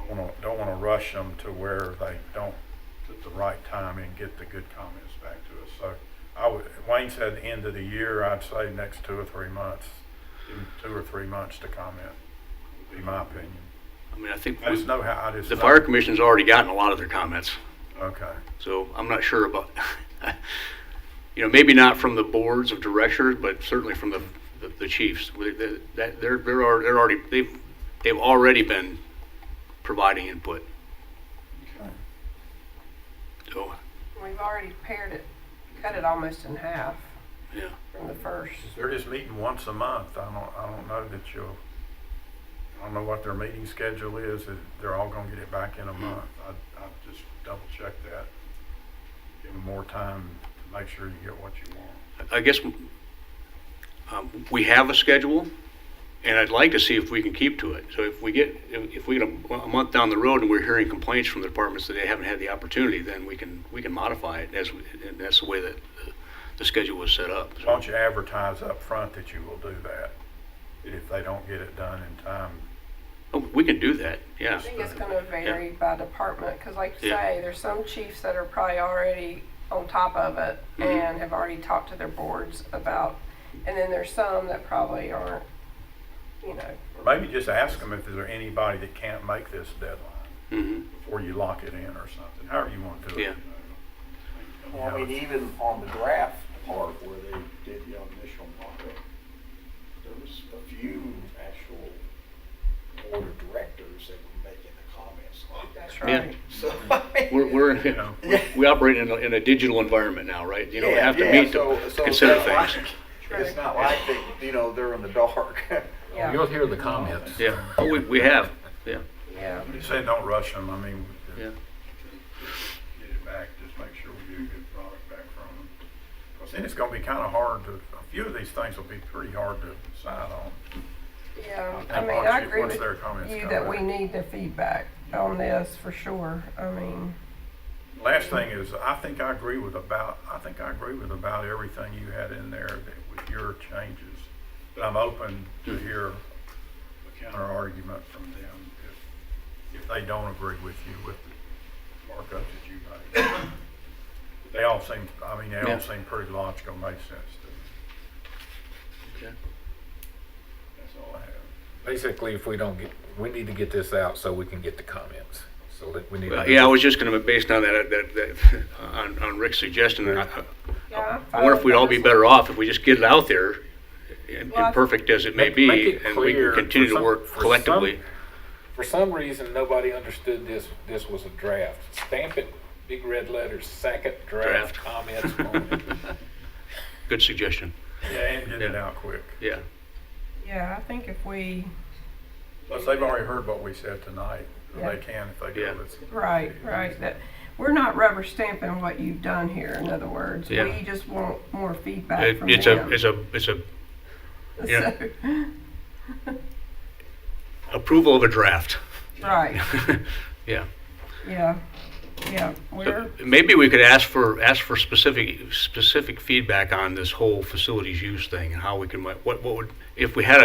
and don't want to rush them to where they don't put the right time in, get the good comments back to us. So Wayne said the end of the year, I'd say next 2 or 3 months, give them 2 or 3 months to comment, would be my opinion. I mean, I think I just know how, the fire commission's already gotten a lot of their comments. Okay. So I'm not sure about, maybe not from the boards of directors, but certainly from the chiefs. They've already been providing input. Okay. So We've already cut it almost in half yeah, from the first. They're just meeting once a month. I don't know that I don't know what their meeting schedule is. If they're all gonna get it back in a month. I'd just double check that. Give them more time to make sure you get what you want. I guess we have a schedule, and I'd like to see if we can keep to it. So if we get a month down the road and we're hearing complaints from the departments that they haven't had the opportunity, then we can modify it and that's the way that the schedule was set up. So, Why don't you advertise up front that you will do that? If they don't get it done in time. oh, we can do that. I Yeah. think it's gonna vary by department, because like you Yeah. say, there's some chiefs that are probably already on top of it Mhm. and have already talked to their boards about, and then there's some that probably aren't, Or maybe just ask them if there's anybody that can't make this deadline. before you lock it in or something, however you want to do it. Yeah. Well, I mean, even on the draft part where they did the initial mock-up, there was a few actual board of directors that were making the comments like that. That's Yeah. right. So, I mean, We're You know, we operate in a digital environment now, right? You know, we yeah, have to yeah, meet so to consider it's not things. like- It's not like they, you know, they're in the dark. Yeah. You'll hear the comments. Yeah. Oh, we have. Yeah. Yeah. you say don't rush them, I mean, Yeah. get it back, just make sure we get a good product back from them. Because then it's gonna be kinda hard to, a few of these things will be pretty hard to decide on. Yeah, think I mean, once I you- agree once with their comments you come that we back. need the feedback on this for sure. I mean, Last thing is, I think I agree with about everything you had in there with your changes. But I'm open to hear a counter argument from them if they don't agree with you with the markups that you made. They all seem, Yeah. seem pretty logical, make sense to me. Okay. That's all I have. Basically, if we don't get, we need to get this out so we can get the comments. So that we need to. Yeah, I was just going to, based on that on Rick's suggestion, and yeah. I wonder if we'd all be better off if we just get it out there, Well, imperfect as it may Make be, it and we clear can continue for to work some- collectively. For some reason, nobody understood this was a draft. Stamp it, big red letters, second draft comments on it. Good suggestion. Yeah, and get it out quick. Yeah. Yeah, I think if we, Plus, they've already heard what we said tonight. Yeah. They can if they Yeah. go listen. right, that, we're not rubber stamping what you've done here, in other words. Yeah. We just want more feedback from It's them. a yeah. So- approval of a draft. Right, Yeah. yeah, we're, Maybe we could ask for specific feedback on this whole facilities use thing and how we can, what would, if we had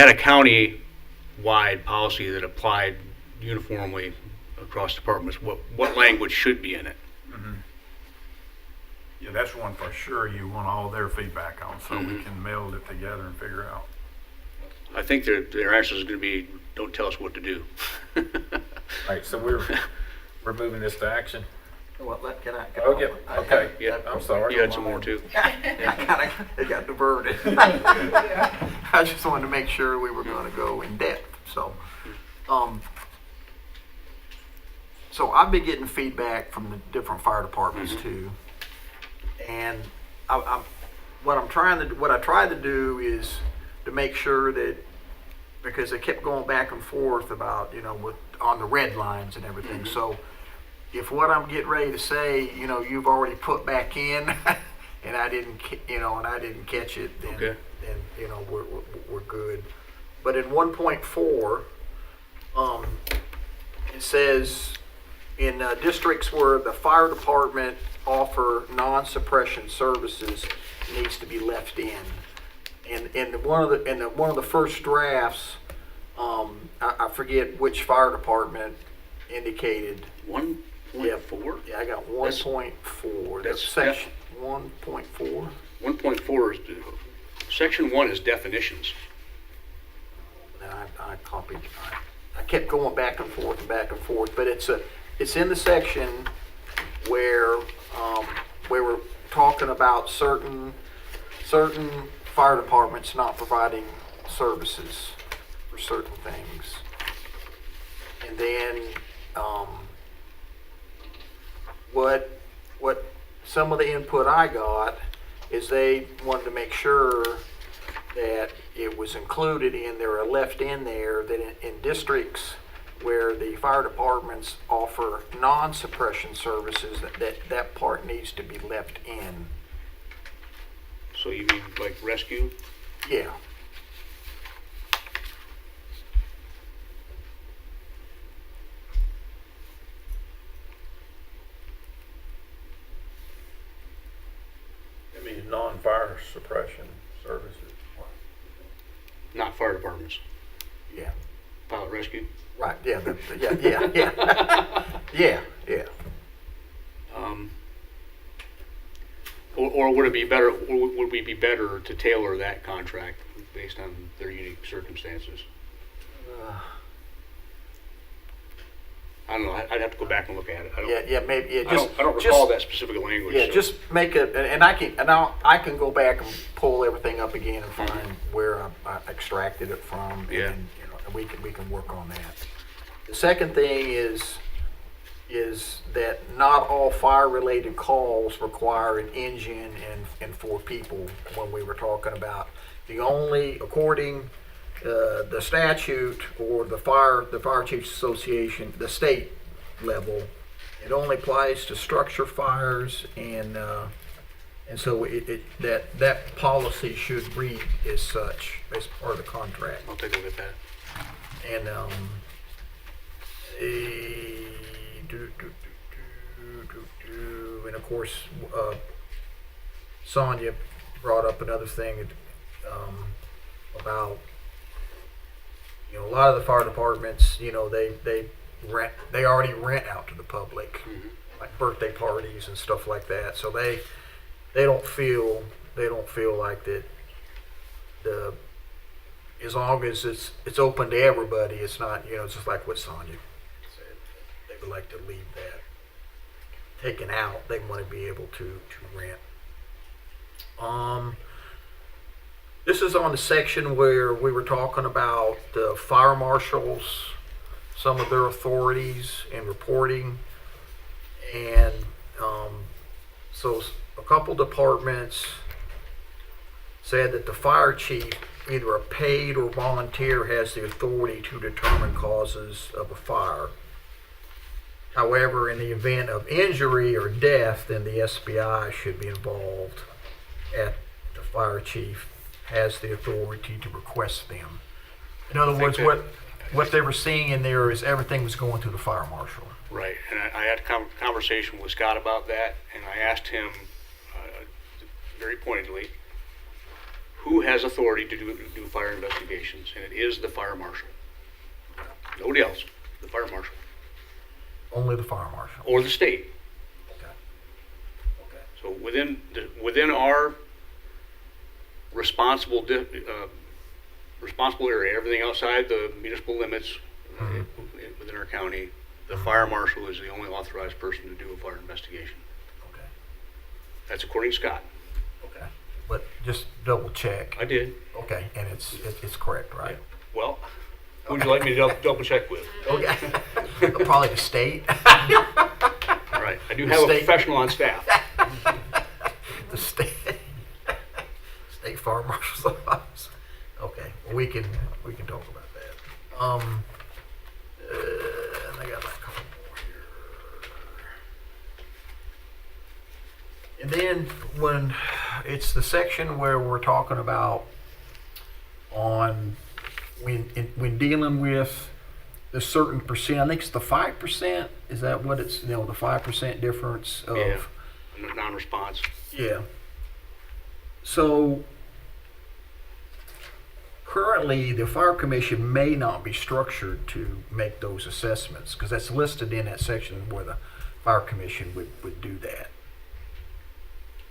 a county-wide policy that applied uniformly across departments, what language should be in it? Yeah, that's one for sure you want all their feedback on, so Mm-hmm. we can meld it together and figure out. I think their answer is going to be, don't tell us what to do. All right, so we're moving this to action. Well, can I? Oh, yeah, okay, Yeah. I'm sorry. You had some more too. I got diverted. I just wanted to make sure we were going to go in depth. So I've been getting feedback from the different fire departments too, and what I tried to do is to make sure that, because they kept going back and forth about, on the red lines and everything. So if what I'm getting ready to say, you've already put back in, and I didn't catch it, then, Okay. then we're good. But in 1.4, it says in districts where the fire department offer non-suppression services needs to be left in. And one of the first drafts, I forget which fire department indicated. 1.4? Yeah, I got 1.4. That's section 1.4. 1.4 is, section 1 is definitions. And I copied. I kept going back and forth, but it's in the section where we're talking about certain fire departments not providing services for certain things. And then what some of the input I got is they wanted to make sure that it was included in there or left in there that in districts where the fire departments offer non-suppression services, that part needs to be left in. So you mean like rescue? Yeah. It means non-fire suppression services. Not fire departments. Yeah. Pilot rescue? Right. Yeah. Yeah. Or would it be better, or would we be better to tailor that contract based on their unique circumstances? I don't know, I'd have to go back and look at it. Maybe, I don't recall that specific language. Yeah, so. just make it, and I can go back and pull everything up again and find where I extracted it from. Yeah. And, and we can work on that. The second thing is that not all fire-related calls require an engine and 4 people. When we were talking about according the statute or the Fire Chiefs Association, the state level, it only applies to structure fires, and so that policy should read as such as part of the contract. I'll take a look at that. And and of course, Sonia brought up another thing about a lot of the fire departments. They already rent out to the public, like birthday parties and stuff like that. So they don't feel like that. As long as it's open to everybody, it's not, just like what Sonia said. They would like to leave that taken out. They want to be able to rent. This is on the section where we were talking about the fire marshals, some of their authorities and reporting. And so a couple departments said that the fire chief, either a paid or volunteer, has the authority to determine causes of a fire. However, in the event of injury or death, then the SBI should be involved. The fire chief has the authority to request them. In other words, what they were seeing in there is everything was going to the fire marshal. Right, and I had a conversation with Scott about that, and I asked him very pointedly, who has authority to do fire investigations, and it is the fire marshal. Nobody else, the fire marshal. Only the fire marshal. Or the state. Okay. So within our responsible area, everything outside the municipal limits within our county, the fire marshal is the only authorized person to do a fire investigation. Okay. That's according to Scott. Okay. But just double check. I did. Okay, and it's correct, right? Well, who would you like me to double check with? Okay. Probably the state. Right. I do have a professional on staff. The state fire marshal's office. Okay, well, we can talk about that. And I got like a couple more here. And then when it's the section where we're talking about when dealing with the certain percent, I think it's the 5%. Is that what it's? The 5% difference of non-response. Yeah. So currently, the fire commission may not be structured to make those assessments, because that's listed in that section where the fire commission would do that.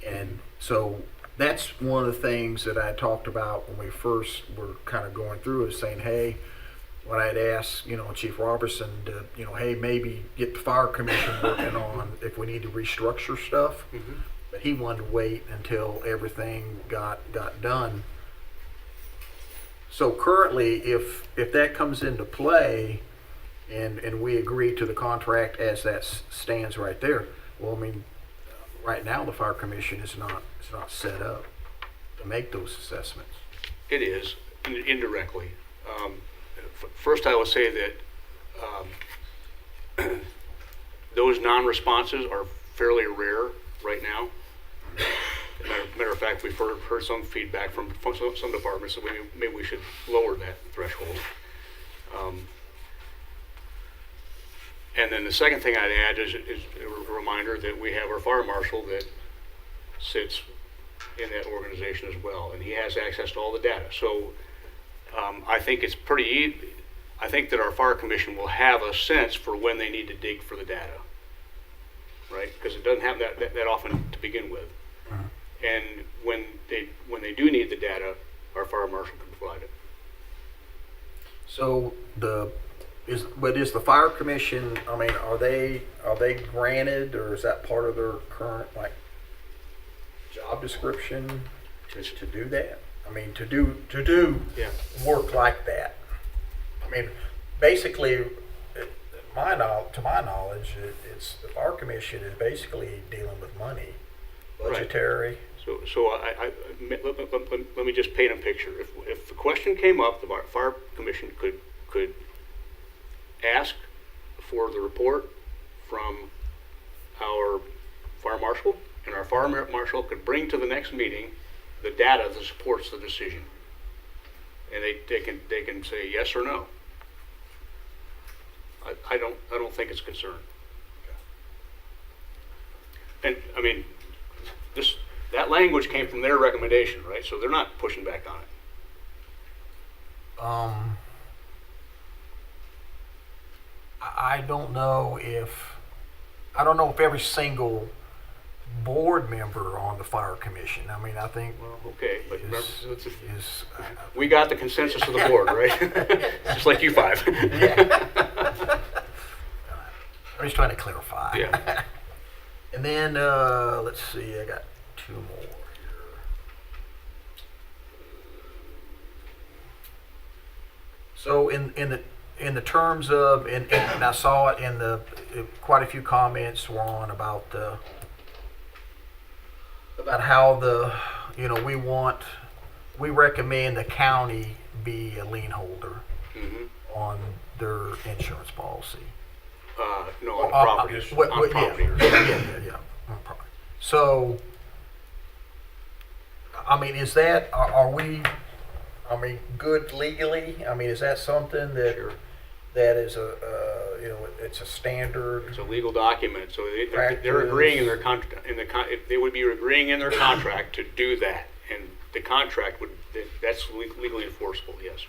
And so that's one of the things that I talked about when we first were kind of going through, is saying, hey, when I'd asked, Chief Robertson to, hey, maybe get the fire commission working on if we need to restructure stuff. Mm-hmm. But he wanted to wait until everything got done. So currently, if that comes into play, and we agree to the contract as that stands right there, well, I mean, right now the fire commission is not set up to make those assessments. It is indirectly. First, I would say that those non-responses are fairly rare right now. Matter of fact, we've heard some feedback from some departments that maybe we should lower that threshold. And then the second thing I'd add is a reminder that we have our fire marshal that sits in that organization as well, and he has access to all the data. So I think it's pretty easy. I think that our fire commission will have a sense for when they need to dig for the data, right? Because it doesn't happen that often to begin with. And when they do need the data, our fire marshal can provide it. So is the fire commission, I mean, are they granted, or is that part of their current, like, job description to do that? I mean, to do Yeah. work like that? I mean, basically, to my knowledge, it's the fire commission is basically dealing with money, budgetary. So let me just paint a picture. If the question came up, the fire commission could ask for the report from our fire marshal, and our fire marshal could bring to the next meeting the data that supports the decision. And they can say yes or no. I don't think it's a concern. And I mean, that language came from their recommendation, right? So they're not pushing back on it. I don't know if every single board member on the fire commission. I mean, I think Okay, but remember, is we got the consensus of the board, right? Just like you five. yeah. I'm just trying to clarify. Yeah. And then let's see, I got two more here. So in the terms of, and I saw it in quite a few comments were on about how we recommend the county be a lien holder on their insurance policy. No, on properties. On property. Yeah. On property. So, I mean, are we, good legally? I mean, is that something that, Sure. that is it's a standard? It's a legal document, so Practice. they're agreeing in their contract. They would be agreeing in their contract to do that, and the contract that's legally enforceable. Yes.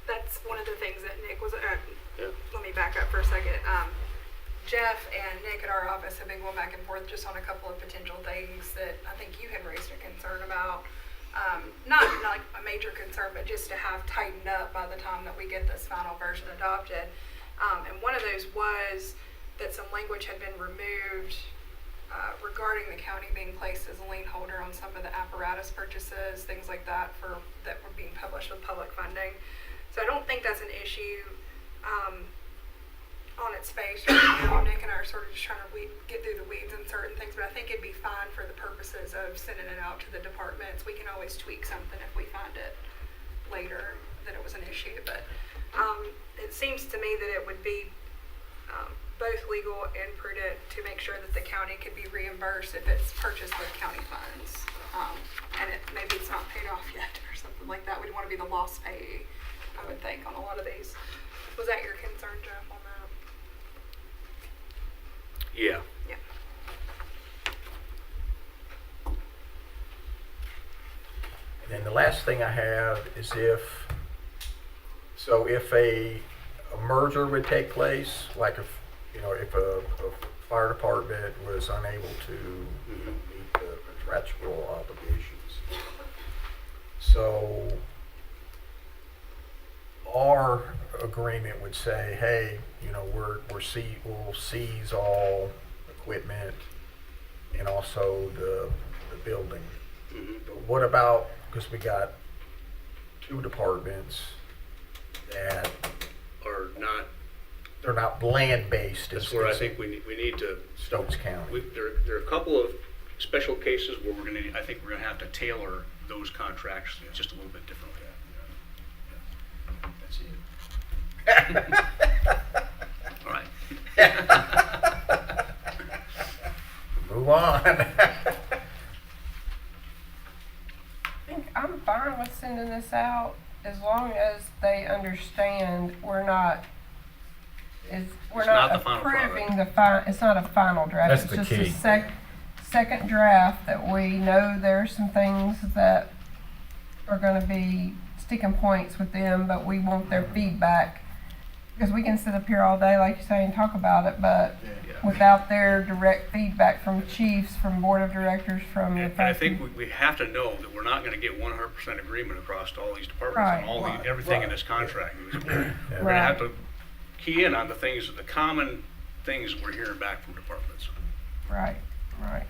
That's one of the things that Nick was, Yeah. let me back up for a second. Jeff and Nick at our office have been going back and forth just on a couple of potential things that I think you had raised a concern about. Not like a major concern, but just to have tightened up by the time that we get this final version adopted. And one of those was that some language had been removed regarding the county being placed as a lien holder on some of the apparatus purchases, things like that that were being published with public funding. So I don't think that's an issue on its face right now. Nick and I are sort of just trying to get through the weeds on certain things, but I think it'd be fine for the purposes of sending it out to the departments. We can always tweak something if we find it later that it was an issue, but it seems to me that it would be both legal and prudent to make sure that the county could be reimbursed if it's purchased with county funds, and maybe it's not paid off yet or something like that. We'd want to be the lost payee, I would think, on a lot of these. Was that your concern, Jeff, on that? Yeah. Yeah. And then the last thing I have is if a merger would take place, like if a fire department was unable to meet the contractual obligations. So our agreement would say, hey, we'll seize all equipment and also the building. But what about, because we got two departments that they're not land-based. That's where I think we need to. Stokes County. There are a couple of special cases where I think we're gonna have to tailor those contracts just a little bit differently. That's it. All right. Move on. I think I'm fine with sending this out as long as they understand we're not not the final approving it's not a final draft. That's it's the just key. a second draft that we know there's some things that are going to be sticking points with them, but we want their feedback, because we can sit up here all day, like you say, and talk about it, but without their direct feedback from chiefs, from board of directors, from And I think we have to know that we're not going to get 100% agreement across all these departments and everything in this contract. We're going to have to key in on the common things we're hearing back from departments. Right, right.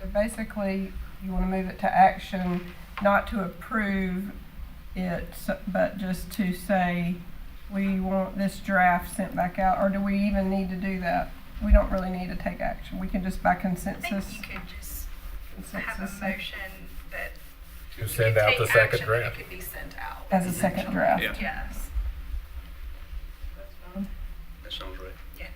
So basically, you want to move it to action, not to approve it, but just to say, we want this draft sent back out, or do we even need to do that? We don't really need to take action. We can just by I think consensus. you could just have Consensus. a motion that To you send could out take the second action, that draft. it could be sent out. As a second draft. Yeah. Yes. That sounds right. Yeah.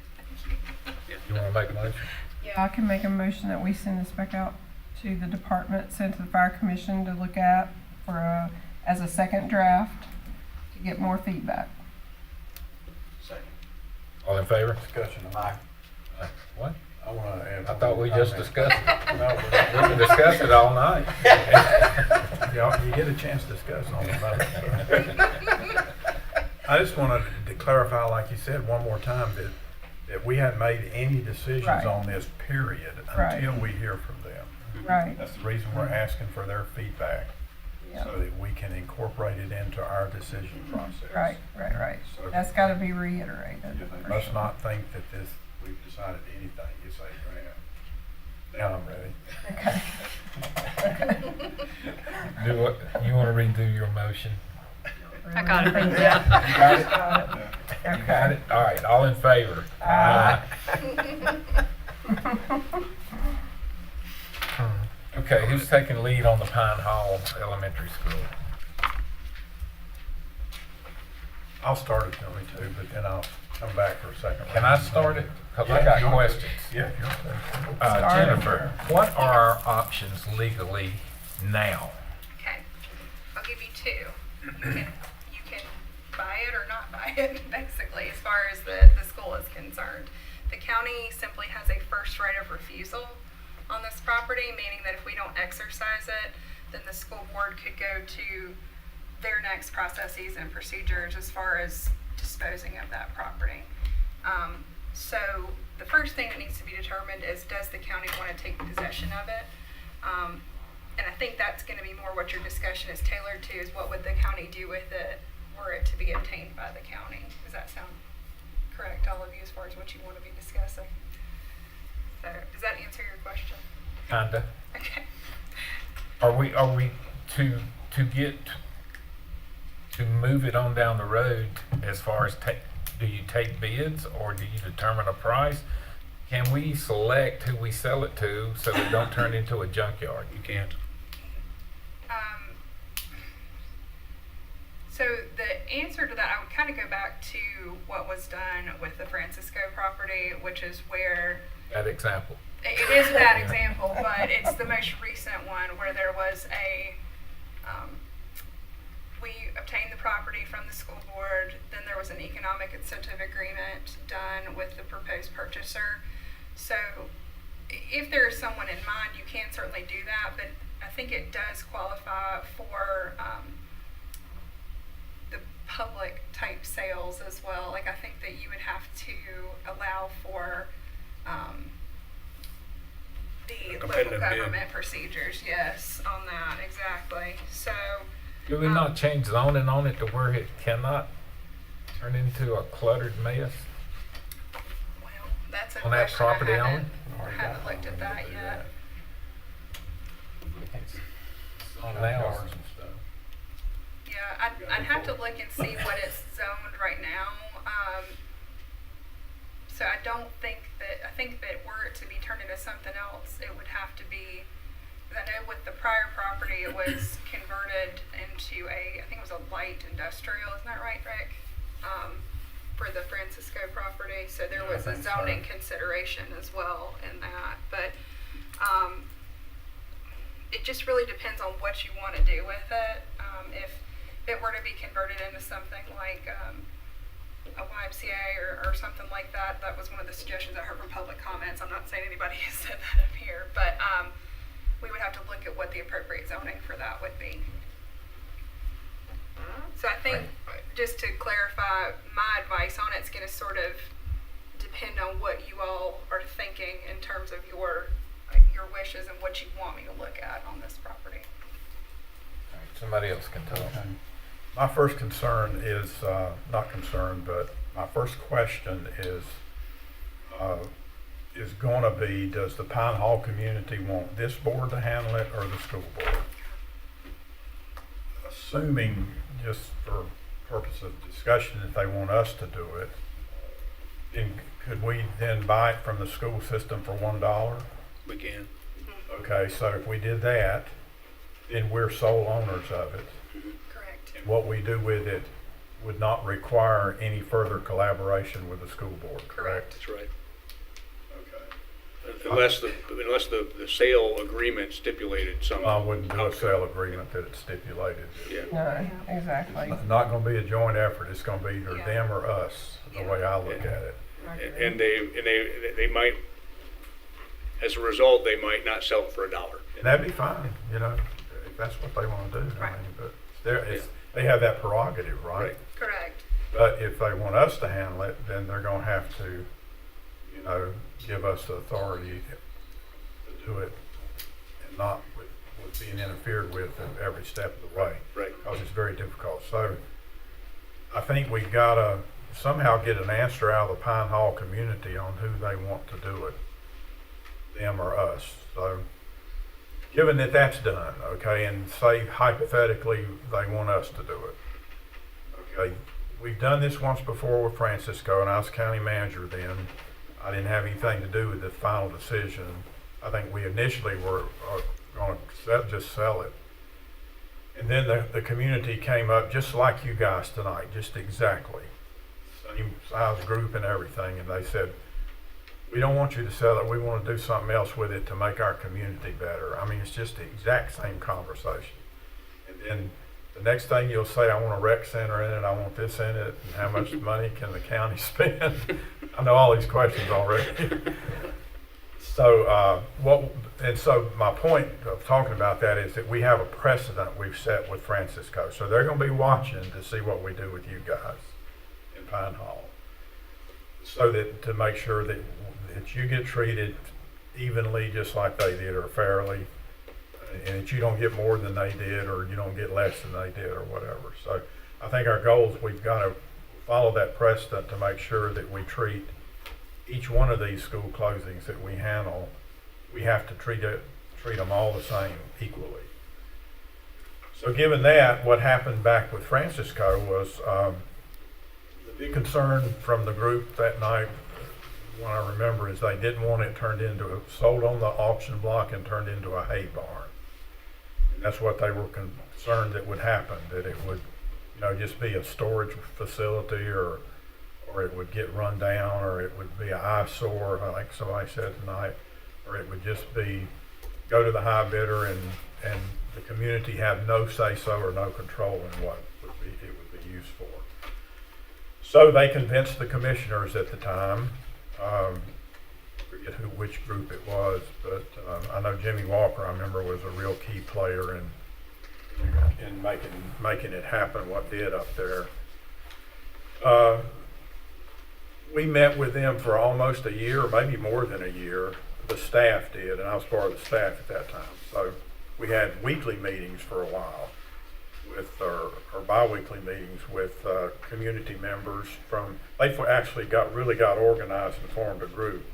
You wanna make a motion? Yeah, I can make a motion that we send this back out to the department, send to the fire commission to look at for as a second draft to get more feedback. Second. All in favor? Discussion. What? I want to add. I thought we just discussed it. No, We can discuss it all night. Y'all, you get a chance to discuss on the vote. I just wanted to clarify, like you said, one more time, that we hadn't made any decisions Right. on this period Right. until we hear from them. Right. That's the reason we're asking for their feedback, Yeah. so that we can incorporate it into our decision process. Right. So- That's got to be reiterated. You for must sure. not think that we've decided anything. You say, Graham. Now I'm ready. Okay. Do what, you wanna redo your motion? I got it. Yeah. You got it? Got it. You got it? All right, all in favor? Aye. Okay, who's taking lead on the Pine Hall Elementary School? I'll start it, Tony, too, but then I'll come back for a second. Can I start it? Cause I got questions. Yeah, if you want to. Start it. Jennifer, what are our options legally now? Okay, I'll give you two. You can buy it or not buy it, basically, as far as the school is concerned. The county simply has a first right of refusal on this property, meaning that if we don't exercise it, then the school board could go to their next processes and procedures as far as disposing of that property. So the first thing that needs to be determined is, does the county want to take possession of it? And I think that's going to be more what your discussion is tailored to, is what would the county do with it were it to be obtained by the county. Does that sound correct, all of you, as far as what you want to be discussing? So does that answer your question? Kinda. Okay. Are we to move it on down the road as far as do you take bids or do you determine a price? Can we select who we sell it to so they don't turn into a junkyard? You can't. So the answer to that, I would kind of go back to what was done with the Francisco property, which is where That example. it is that example, but it's the most recent one where there was we obtained the property from the school board, then there was an economic incentive agreement done with the proposed purchaser. So if there is someone in mind, you can certainly do that, but I think it does qualify for the public type sales as well. Like, I think that you would have to allow for the local competitive bid. government procedures, yes, on that, exactly. So, Do we not change zoning on it to where it cannot turn into a cluttered mess? well, that's a On that question property I owner? haven't looked at that yet. On Cars ours. and stuff. Yeah, I'd have to look and see what it's zoned right now. So I think that were it to be turned into something else, it would have to be, I know with the prior property, it was converted into I think it was a light industrial, isn't that right, Rick? For the Francisco property, so there was a zoning consideration as well in that, but, it just really depends on what you want to do with it. If it were to be converted into something like, a YMCA or something like that, that was one of the suggestions I heard from public comments. I'm not saying anybody has said that up here, but, we would have to look at what the appropriate zoning for that would be. So I think, just to clarify, my advice on it's going to sort of depend on what you all are thinking in terms of your wishes and what you want me to look at on this property. Somebody else can talk. My first concern is, not concern, but my first question is gonna be, does the Pine Hall community want this board to handle it or the school board? Assuming, just for purpose of discussion, that they want us to do it, then could we then buy it from the school system for $1? We can. Okay, so if we did that, then we're sole owners of it. Correct. And what we do with it would not require any further collaboration with the school board, correct? That's right. Okay. Unless the sale agreement stipulated some. I wouldn't do a sale agreement that it stipulated. Yeah. No, exactly. It's not gonna be a joint effort, it's gonna be either Yeah. them or us, the way I look at it. And they might, as a result, they might not sell it for $1. And that'd be fine, you know, if that's what they wanna do. I Right. mean, but they have that prerogative, right? Right. Correct. But if they want us to handle it, then they're gonna have to, you know, give us the authority to do it and not with being interfered with at every step of the way. Right. Because it's very difficult. So I think we gotta somehow get an answer out of the Pine Hall community on who they want to do it, them or us. So given that that's done, okay, and say hypothetically they want us to do it, okay, we've done this once before with Francisco, and I was county manager then. I didn't have anything to do with the final decision. I think we initially were going to just sell it. And then the community came up just like you guys tonight, just exactly. Same size group and everything, and they said, we don't want you to sell it, we want to do something else with it to make our community better. I mean, it's just the exact same conversation. And then the next thing you'll say, I want a rec center in it, I want this in it, and how much money can the county spend? I know all these questions already. So, so my point of talking about that is that we have a precedent we've set with Francisco. So they're going to be watching to see what we do with you guys in Pine Hall. So that to make sure that you get treated evenly just like they did or fairly, and that you don't get more than they did or you don't get less than they did or whatever. So I think our goal is we've got to follow that precedent to make sure that we treat each one of these school closings that we handle, we have to treat them all the same equally. So given that, what happened back with Francisco was the big concern from the group that night, what I remember, is they didn't want it sold on the auction block and turned into a hay barn. And that's what they were concerned that would happen, that it would, you know, just be a storage facility or it would get run down, or it would be an eyesore, like somebody said tonight, or it would just be go to the high bidder and the community have no say-so or no control in what it would be used for. So they convinced the commissioners at the time, I forget which group it was, but I know Jimmy Walker, I remember, was a real key player in making it happen, what did up there. We met with them for almost a year, or maybe more than a year. The staff did, and I was part of the staff at that time. So we had weekly meetings for a while or bi-weekly meetings with community members they actually really got organized and formed a group.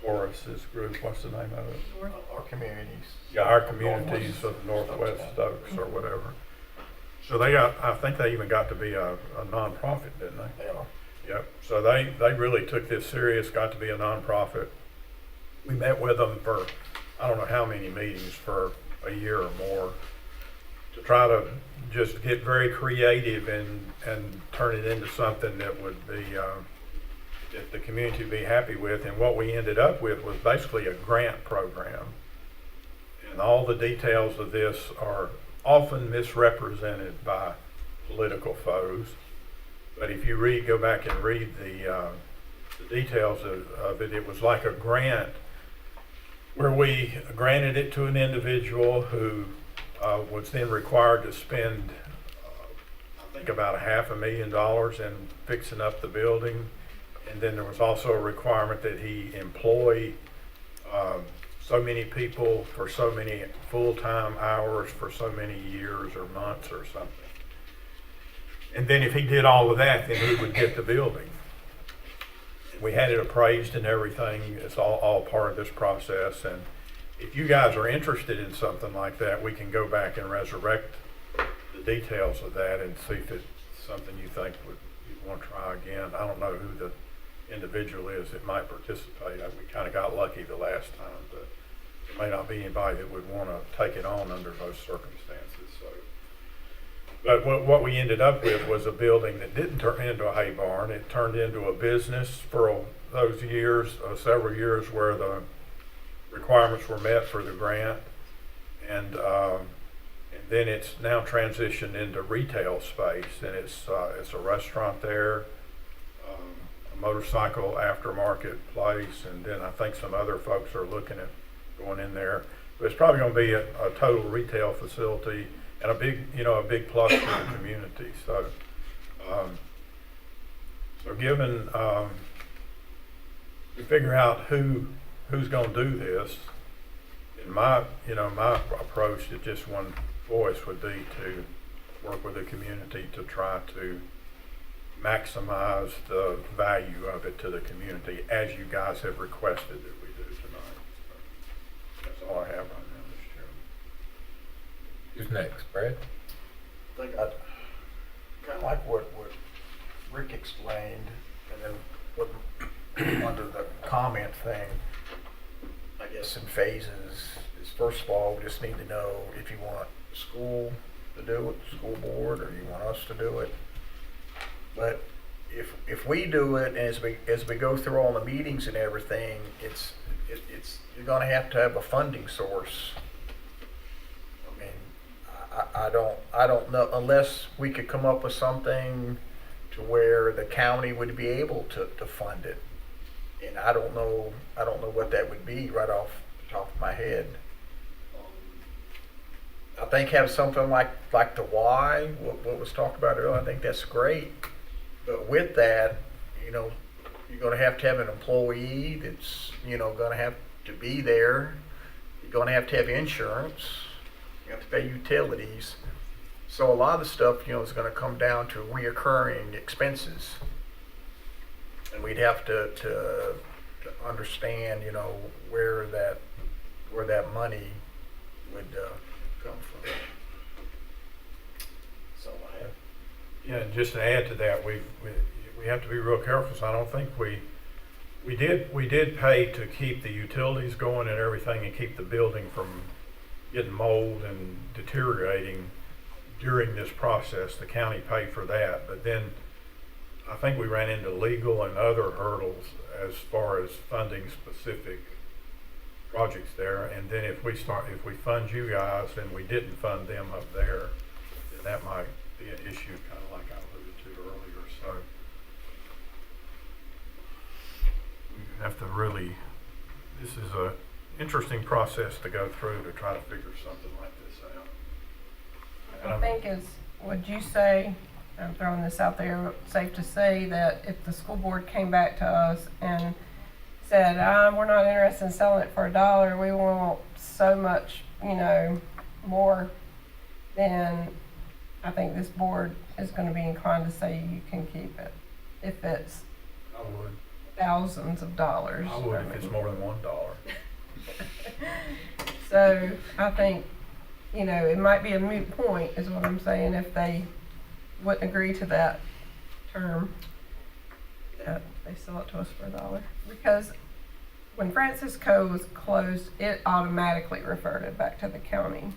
Horace's group, what's the name of it? Our communities. Yeah, our communities of Northwest Stokes or whatever. So I think they even got to be a nonprofit, didn't they? They are. Yep. So they really took this serious, got to be a nonprofit. We met with them for, I don't know how many meetings, for a year or more, to try to just get very creative and turn it into something that would be, that the community would be happy with. And what we ended up with was basically a grant program. And all the details of this are often misrepresented by political foes. But if you go back and read the details of it, it was like a grant where we granted it to an individual who was then required to spend, I think, about $500,000 in fixing up the building. And then there was also a requirement that he employ so many people for so many full-time hours for so many years or months or something. And then if he did all of that, then he would get the building. We had it appraised and everything. It's all part of this process. And if you guys are interested in something like that, we can go back and resurrect the details of that and see if it's something you think you'd want to try again. I don't know who the individual is that might participate. We kind of got lucky the last time, but there may not be anybody that would want to take it on under those circumstances. So, but what we ended up with was a building that didn't turn into a hay barn. It turned into a business for those years, several years where the requirements were met for the grant, and then it's now transitioned into retail space, and it's a restaurant there, a motorcycle aftermarket place, and then I think some other folks are looking at going in there. But it's probably going to be a total retail facility and a big plus for the community. So, given to figure out who's going to do this, and my approach to just one voice would be to work with the community to try to maximize the value of it to the community, as you guys have requested that we do tonight. So that's all I have right now, Mr. Chairman. Who's next, Brad? I think I kind of like what Rick explained, and then what under the comment thing, I guess in phases, is first of all, we just need to know if you want the school to do it, the school board, or you want us to do it. But if we do it, and as we go through all the meetings and everything, it's you're going to have a funding source. I mean, I don't know, unless we could come up with something to where the county would be able to fund it. And I don't know what that would be right off the top of my head. I think have something like the Y, what was talked about earlier, I think that's great. But with that, you're going to have an employee that's, going to have to be there. You're going to have insurance. You have to pay utilities. So a lot of the stuff, is going to come down to reoccurring expenses. And we'd have to understand, where that money would come from. So I have. Yeah, and just to add to that, we have to be real careful. So I don't think we did pay to keep the utilities going and everything, and keep the building from getting mold and deteriorating during this process. The county paid for that, but then I think we ran into legal and other hurdles as far as funding specific projects there. And then if we fund you guys and we didn't fund them up there, then that might be an issue, kind of like I alluded to earlier. So we have to really, this is a interesting process to go through to try to figure something like this out. I think would you say, I'm throwing this out there, safe to say that if the school board came back to us and said, we're not interested in selling it for $1, we want so much, more, then I think this board is going to be inclined to say you can keep it if it's I would. thousands of dollars. I would if it's more than $1. So I think, it might be a moot point is what I'm saying if they wouldn't agree to that term, that they sell it to us for $1. Because when Francisco was closed, it automatically reverted back to the county.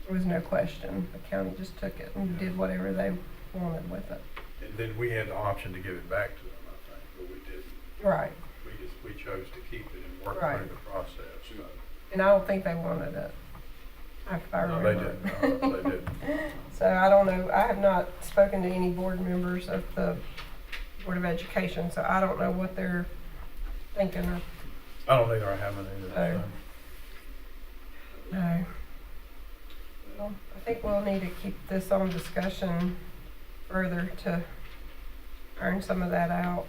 There was no question. The county just took it and did whatever they wanted with it. And then we had the option to give it back to them, I think, but we didn't. Right. We chose to keep it and work Right. through the process. So. And I don't think they wanted it. If I No, they remember. didn't. No, they didn't. So I don't know. I have not spoken to any board members of the Board of Education, so I don't know what they're thinking. Or, I don't either. I haven't either. Oh. no. Well, I think we'll need to keep this on discussion further to iron some of that out.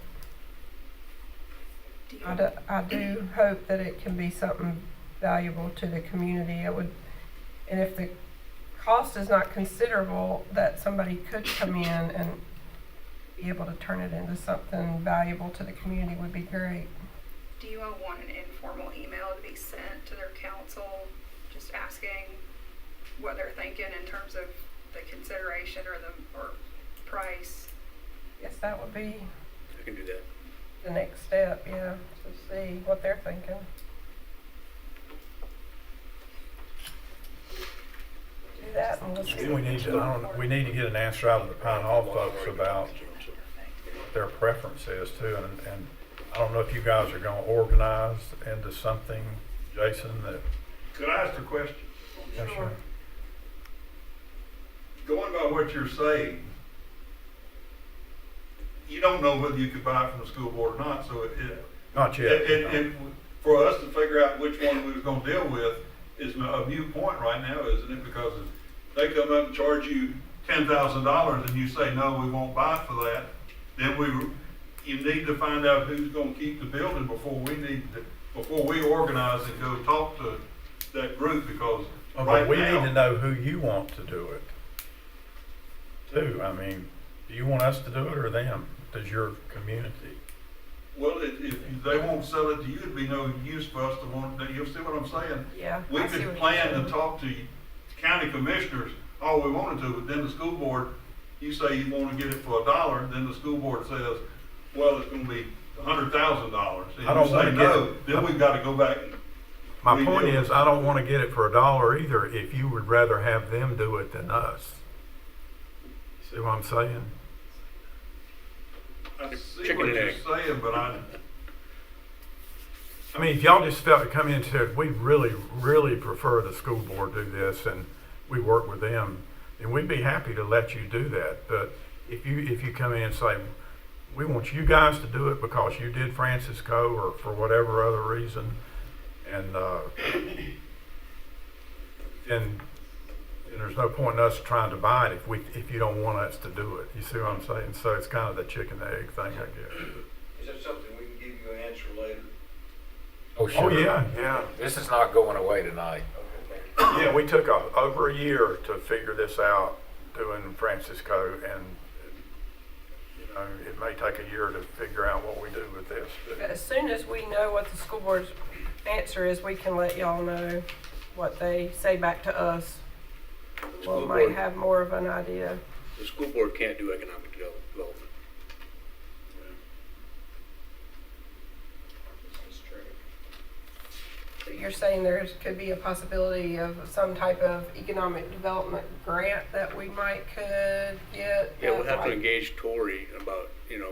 I do hope that it can be something valuable to the community. It would, and if the cost is not considerable, that somebody could come in and be able to turn it into something valuable to the community would be great. Do you all want an informal email to be sent to their council, just asking what they're thinking in terms of the consideration or price? Yes, that would be I can do that. the next step, yeah, to see what they're thinking. Do that and we'll see. We need to, we need to get an answer out of the Pine Hall folks about what their preference is too, and I don't know if you guys are gonna organize into something, Jason, that. Could I ask a question? Yeah, sure. Going by what you're saying, you don't know whether you could buy it from the school board or not, so Not yet. for us to figure out which one we was gonna deal with is a moot point right now, isn't it? Because if they come up and charge you $10,000 and you say, no, we won't buy it for that, then you need to find out who's gonna keep the building before we organize and go talk to that group, because But right we now. need to know who you want to do it. Too, I mean, do you want us to do it or them? Does your community? Well, if they won't sell it to you, it'd be no use for us to want, you'll see what I'm saying? Yeah. We I see could what plan you're to saying. talk to county commissioners all we wanted to, but then the school board, you say you wanna get it for $1, then the school board says, well, it's gonna be $100,000. I don't wanna And get you say no, it. then we've gotta go back and. My point redeal. is, I don't wanna get it for $1 either, if you would rather have them do it than us. See what I'm saying? I see Chicken what and you're egg. saying, but I mean, if y'all just felt to come in and said, we really, really prefer the school board do this and we work with them, then we'd be happy to let you do that. But if you come in and say, we want you guys to do it because you did Francisco or for whatever other reason, and then there's no point in us trying to buy it if you don't want us to do it. You see what I'm saying? So it's kind of the chicken and egg thing, I guess. Is that something we can give you an answer later? Oh, sure. Oh, yeah, yeah. This is not going away tonight. Okay, thank you. Yeah, we took over a year to figure this out, doing Francisco, and you know, it may take a year to figure out what we do with this. But as soon as we know what the school board's answer is, we can let y'all know what they say back to us. The Well, school might board, have more of an idea. the school board can't do economic development. So you're saying there could be a possibility of some type of economic development grant that we could get? Yeah, we'll have to like- engage Tory about,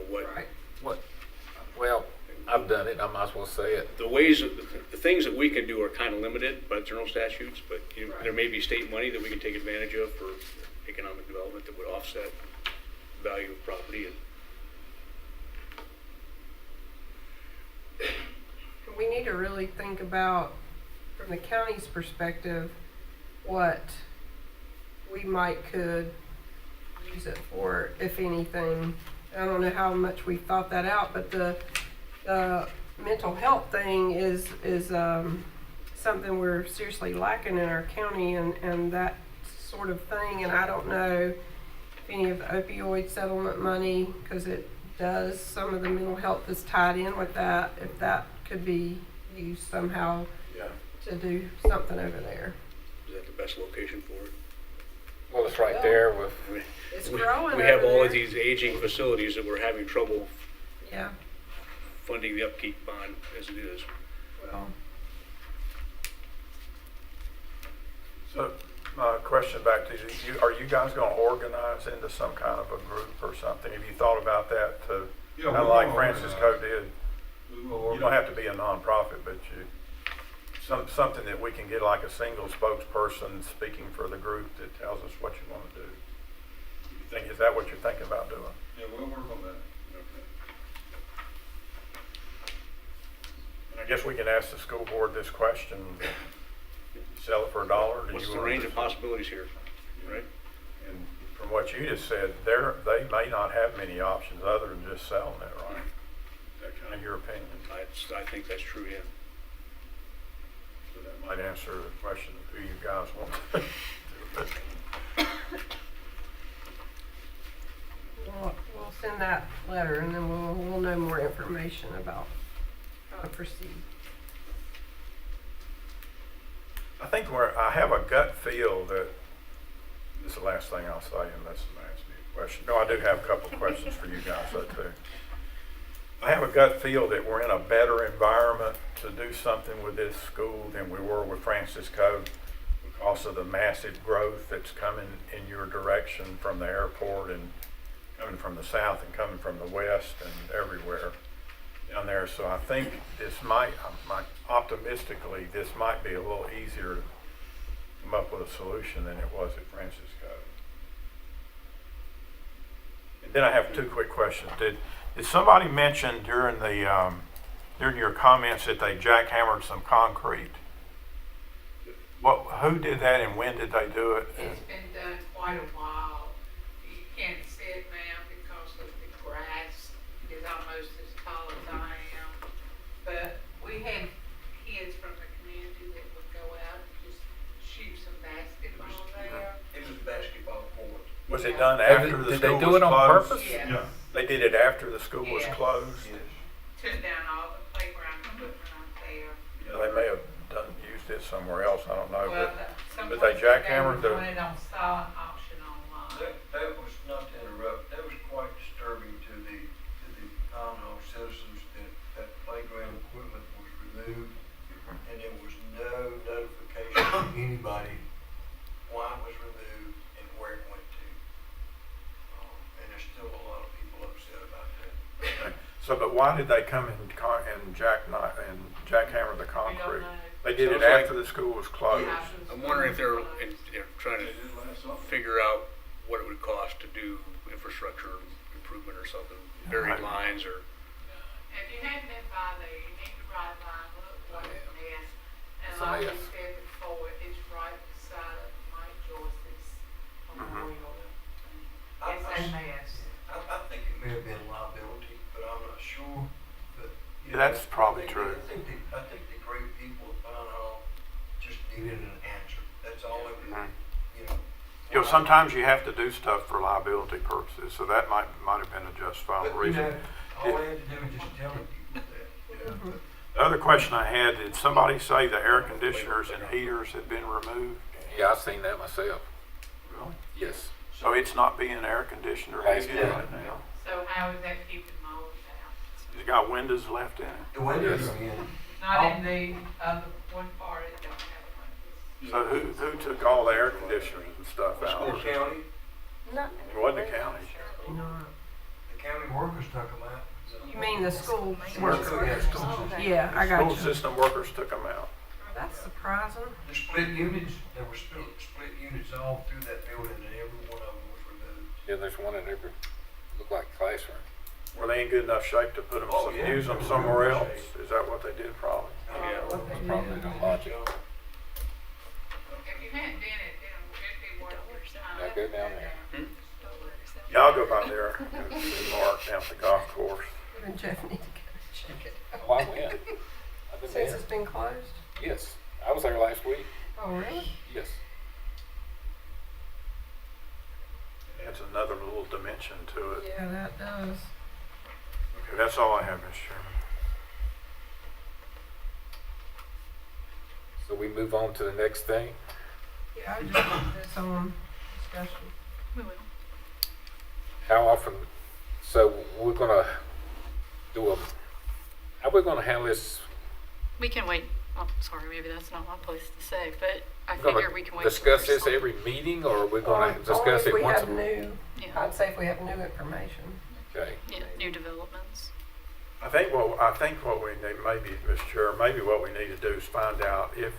what, Right. What? Well, I've done it. I might as well say it. the ways, the things that we can do are kind of limited by general statutes, but there may be state money that we can take advantage of for economic development that would offset the value of property. And We need to really think about, from the county's perspective, what we could use it for, if anything. I don't know how much we thought that out, but the mental health thing is something we're seriously lacking in our county, and that sort of thing. And I don't know if any of the opioid settlement money, because it does, some of the mental health is tied in with that, if that could be used somehow to do something over there. is that the best location for it? Well, it's right there with. It's growing. We have over all of there. these aging facilities that we're having trouble Yeah, funding the upkeep on as it is. well, So, my question back to you, are you guys gonna organize into some kind of a group or something? Have you thought about that to, Yeah, kind of we're like gonna Francisco organize. did? We will You don't have to be a nonprofit, but something that we can get like a single spokesperson speaking for the group that tells us what you wanna do. Is that what you're thinking about doing? Yeah, we'll work on that. And I guess we can ask the school board this question, sell it for $1? Do What's you the wanna range just- of possibilities here, right? And from what you just said, they may not have many options other than just selling it, right? Is that kind of your opinion? I think that's true, yeah. So that might answer the question of who you guys want to do it. we'll send that letter and then we'll know more information about how to proceed. I think I have a gut feel that, this is the last thing I'll say unless somebody asks me a question. No, I do have a couple of questions for you guys though too. I have a gut feel that we're in a better environment to do something with this school than we were with Francisco because of the massive growth that's coming in your direction from the airport and coming from the south and coming from the west and everywhere down there. So I think this optimistically, this might be a little easier to come up with a solution than it was at Francisco. And then I have two quick questions. Did somebody mention during your comments that they jackhammered some concrete? Who did that and when did they do it? It's been done quite a while. You can't see it now because of the grass is almost as tall as I am. But we had kids from the community that would go out and just shoot some basketball there. It was a basketball court. Was it done after the Did they school do was it on closed? purpose? Yes. Yeah. They did it after the school was Yes. closed? Yes. Took down all the playground equipment out there. Yeah, they may have used it somewhere else, I don't know, Well, but they jackhammered the. They don't sell an auction online. That was, not to interrupt, that was quite disturbing to the town hall citizens that playground equipment was removed and there was no notification to anybody why it was removed and where it went to. And there's still a lot of people upset about that. So, but why did they come and jackhammer the concrete? know. They did it Sounds like- after the school was closed. I'm wondering if they're trying to figure out what it would cost to do infrastructure improvement or something, buried lines or. If you hadn't been by there, you need to ride by and look what it is. And It's a like we mess. said before, it's right beside of Mike Joyce's memorial. It's a mess. I think it may have been liability, but I'm not sure. But Yeah, that's probably true. I think the great people at Pine Hall just needed an answer. That's all they Mhm. you know. Sometimes you have to do stuff for liability purposes, so that might have been a justifiable But, you know, reason. all they had to do was just tell the people that. Yeah. The other question I had, did somebody say the air conditioners and heaters had been removed? Yeah, I've seen that myself. Really? Yes. So it's not being air conditioned or heated right now? So how is that keeping mold out? It's got windows left in it? The windows Yes. are in. Not in the other one part, it don't have one. So who took all the air conditioners and stuff out? School county, It wasn't the county. the county workers took them out. You mean the school Yeah, workers? school. Yeah, I got School you. system workers took them out. That's surprising. The split units, there were split units all through that building and every one of them was removed. Yeah, there's one in every, look like classroom. Were they in good enough shape to put them, Oh, yeah. use them somewhere else? Is that what they did probably? Yeah, that's probably the logic. If you hadn't done it, then it'd be worth your time. Now go down there. Yeah, I'll go by there and see Mark down at the golf course. Even Jeff need to go check it out. Oh, I went. I've been Since there. it's been closed? Yes. I was there last week. Oh, really? Yes. It adds another little dimension to it. Yeah, that does. Okay, that's all I have, Mr. Chairman. So we move on to the next thing. Yeah, I just put this on discussion. We will. How often, so we're gonna do how we gonna handle this? We can wait. Oh, sorry, maybe that's not my place to say, but I We're gonna figure we can wait. discuss for this some- every meeting, or are we gonna Only discuss if it we once? have new, Yeah, I'd say if we have new information. Okay. yeah, new developments. I think what we need, maybe, Mr. Chair, maybe what we need to do is find out if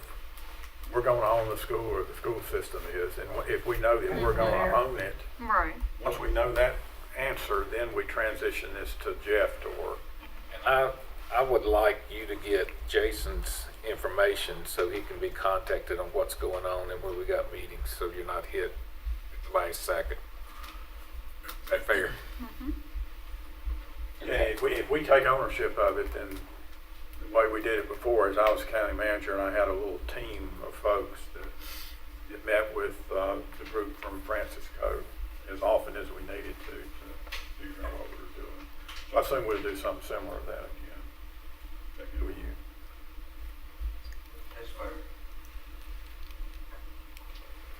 we're gonna own the school or the school system is, and if we know that we're gonna own it, Right. once we know that answer, then we transition this to Jeff to work. And I would like you to get Jason's information so he can be contacted on what's going on and where we got meetings, so you're not hit at the last second. Is that fair? Yeah, if we take ownership of it, then the way we did it before is I was county manager and I had a little team of folks that met with the group from Francisco as often as we needed to I assume we'll do something similar to that again. Take it with you. That's fair.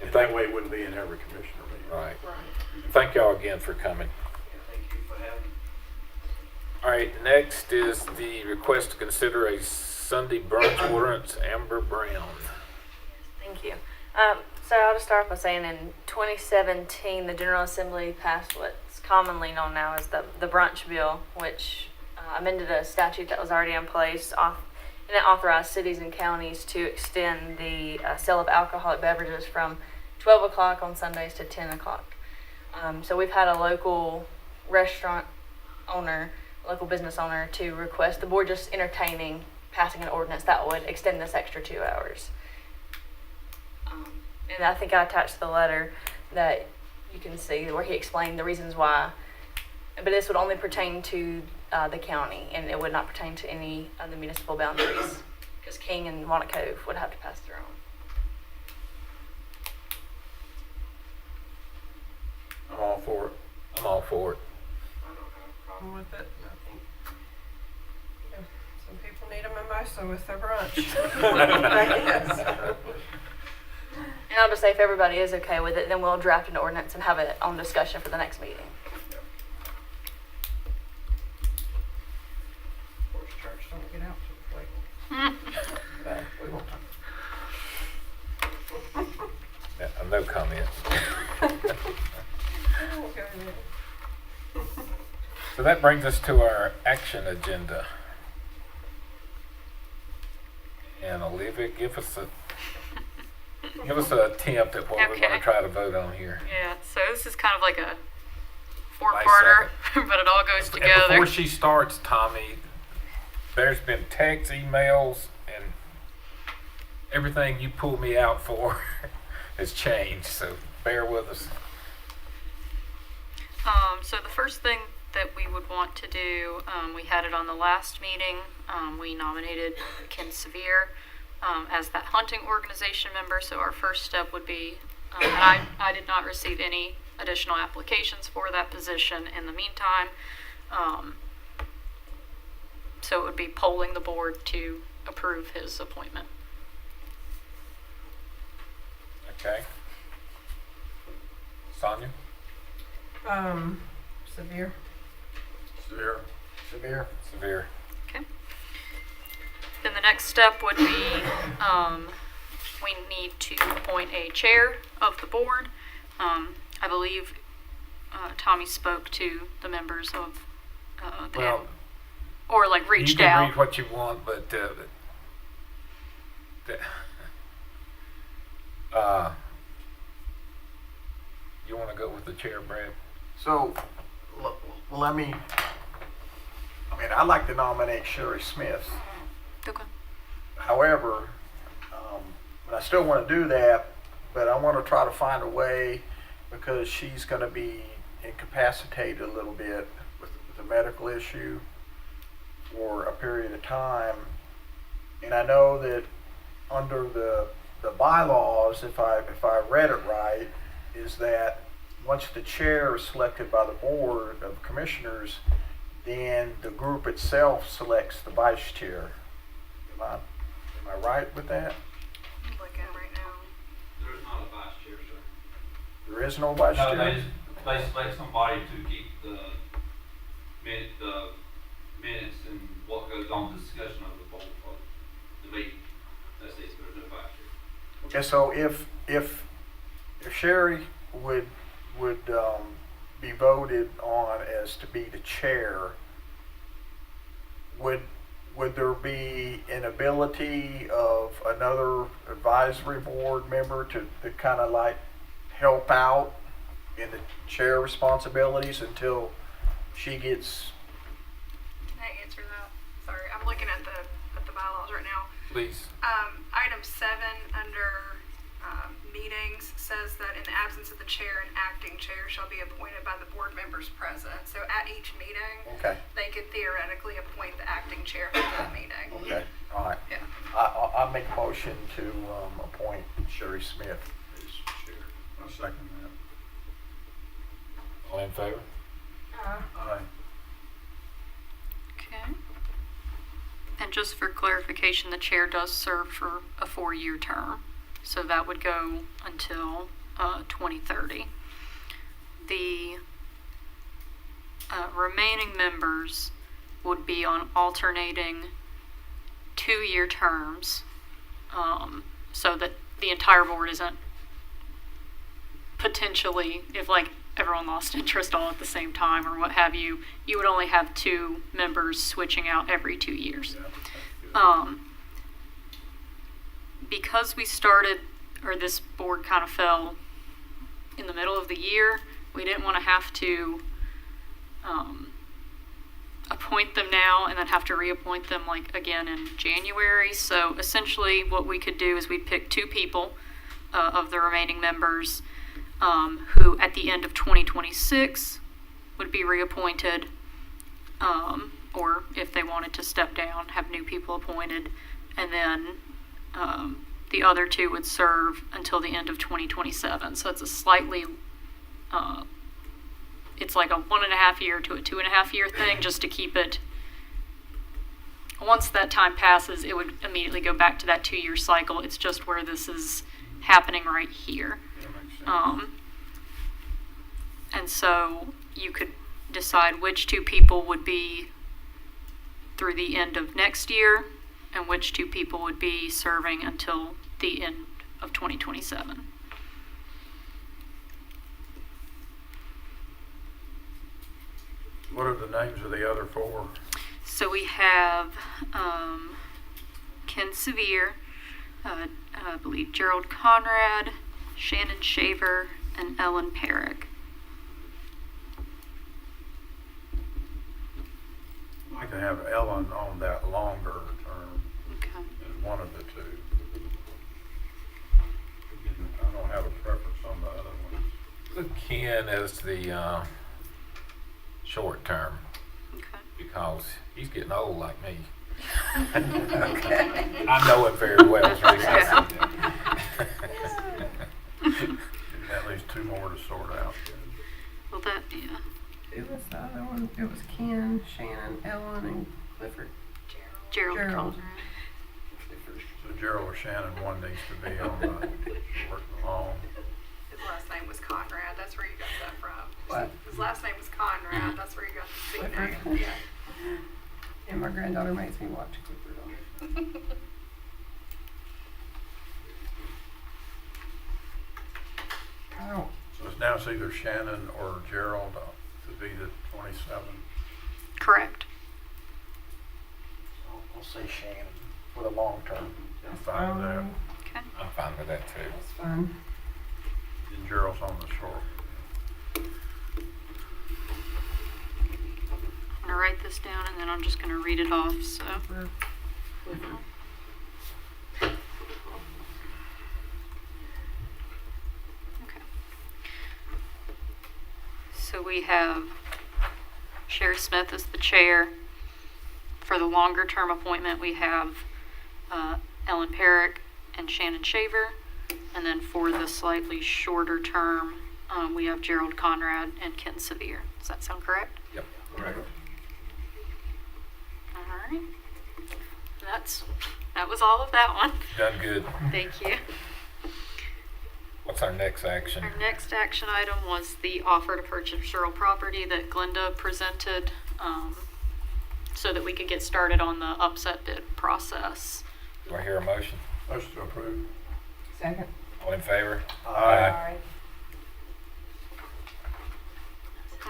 And that way it wouldn't be in every commissioner meeting. Right. Thank y'all again for coming. Thank you for having me. All right, next is the request to consider a Sunday brunch ordinance, Amber Brown. Thank you. So I'll just start off by saying in 2017, the General Assembly passed what's commonly known now as the brunch bill, which amended a statute that was already in place, and it authorized cities and counties to extend the sale of alcoholic beverages from 12 o'clock on Sundays to 10 o'clock. So we've had a local restaurant owner, local business owner, to request the board just entertaining passing an ordinance that would extend this extra 2 hours. And I think I attached the letter that you can see where he explained the reasons why. But this would only pertain to the county, and it would not pertain to any of the municipal boundaries, because King and Walnut Cove would have to pass their own. I'm all for it. I'm all for it. I don't have a problem with it. Yeah, some people need a mimosa with their brunch. I guess. And I'll just say if everybody is okay with it, then we'll draft an ordinance and have it on discussion for the next meeting. Of course, church don't get out till late. We won't. Yeah, no comment. So that brings us to our action agenda. And Olivia, give us an attempt at what we're going to try to vote on here. Yeah, so this is kind of like a Nice four-parter, but it all goes And together. before she starts, Tommy, there's been texts, emails, and everything you pulled me out for has changed, so bear with us. So the first thing that we would want to do, we had it on the last meeting. We nominated Ken Sevier as that hunting organization member. So our first step would be, and I did not receive any additional applications for that position in the meantime. So it would be polling the board to approve his appointment. Okay. Sonia? Severe. Severe. Okay. Then the next step would be, we need to appoint a chair of the board. I believe Tommy spoke to the members of Well, or like reached you can out. read what you want, but you want to go with the chair, Brad? So, let me, I'd like to nominate Sherry Smith. Okay. However, I still want to do that, but I want to try to find a way, because she's going to be incapacitated a little bit with a medical issue for a period of time. And I know that under the bylaws, if I read it right, is that once the chair is selected by the board of commissioners, then the group itself selects the vice chair. Am I right with that? I'm looking right now. There's not a vice chair, sir. There is no vice No, chair? they select somebody to keep the minutes and what goes on the discussion of the board, the meeting. That's it, there's no vice chair. Okay, so if Sherry would be voted on as to be the chair, would there be an ability of another advisory board member to kind of like help out in the chair responsibilities until she gets? Can I answer that? Sorry, I'm looking at the bylaws right now. Please. Item 7 under meetings says that in the absence of the chair, an acting chair shall be appointed by the board members present. So at each meeting, Okay. they could theoretically appoint the acting chair for that meeting. Okay, all right. Yeah. I make a motion to appoint Sherry Smith as chair. I'll second that. All in favor? Aye. And just for clarification, the chair does serve for a 4-year term, so that would go until 2030. The remaining members would be on alternating 2-year terms, so that the entire board isn't potentially, if like everyone lost interest all at the same time or what have you, you would only have 2 members switching out every 2 years. Because we started, or this board kind of fell in the middle of the year, we didn't want to have to appoint them now and then have to reappoint them like again in January. So essentially what we could do is we'd pick 2 people of the remaining members who at the end of 2026 would be reappointed, or if they wanted to step down, have new people appointed, and then the other 2 would serve until the end of 2027. So it's a slightly, it's like a 1.5 year to a 2.5 year thing, just to keep it. Once that time passes, it would immediately go back to that 2-year cycle. It's just where this is happening right here. And so you could decide which 2 people would be through the end of next year and which 2 people would be serving until the end of 2027. What are the names of the other 4? So we have Ken Sevier, I believe Gerald Conrad, Shannon Shaver, and Ellen Perrick. I can have Ellen on that longer term Okay. as one of the 2. I don't have a preference on the other ones. Put Ken as the short term, Okay. because he's getting old like me. I know him very well. At least 2 more to sort out. Well, that, yeah. Who was the other one? It was Ken, Shannon, Ellen, and Clifford. Gerald Gerald. Conrad. So Gerald or Shannon, one needs to be on the short and long. His last name was Conrad. That's where you got that from. What? His last name was Conrad. That's where you got the nickname. Clifford. Yeah. And my granddaughter makes me watch Clifford on it. Oh, So it's now either Shannon or Gerald to be the 27. Correct. I'll say Shannon for the long term. I'm fine with that. Okay. I'm fine with that too. that's fun. And Gerald's on the short. I'm going to write this down and then I'm just going to read it off. So. Okay. So we have Sherry Smith as the chair. For the longer term appointment, we have Ellen Perrick and Shannon Shaver. And then for the slightly shorter term, we have Gerald Conrad and Ken Sevier. Does that sound correct? Yep. Correct. All right. That was all of that one. Done good. Thank you. What's our next action? Our next action item was the offer to purchase rural property that Glenda presented, so that we could get started on the upset bid process. Do I hear a motion? Motion to approve. Second. All in favor? Aye.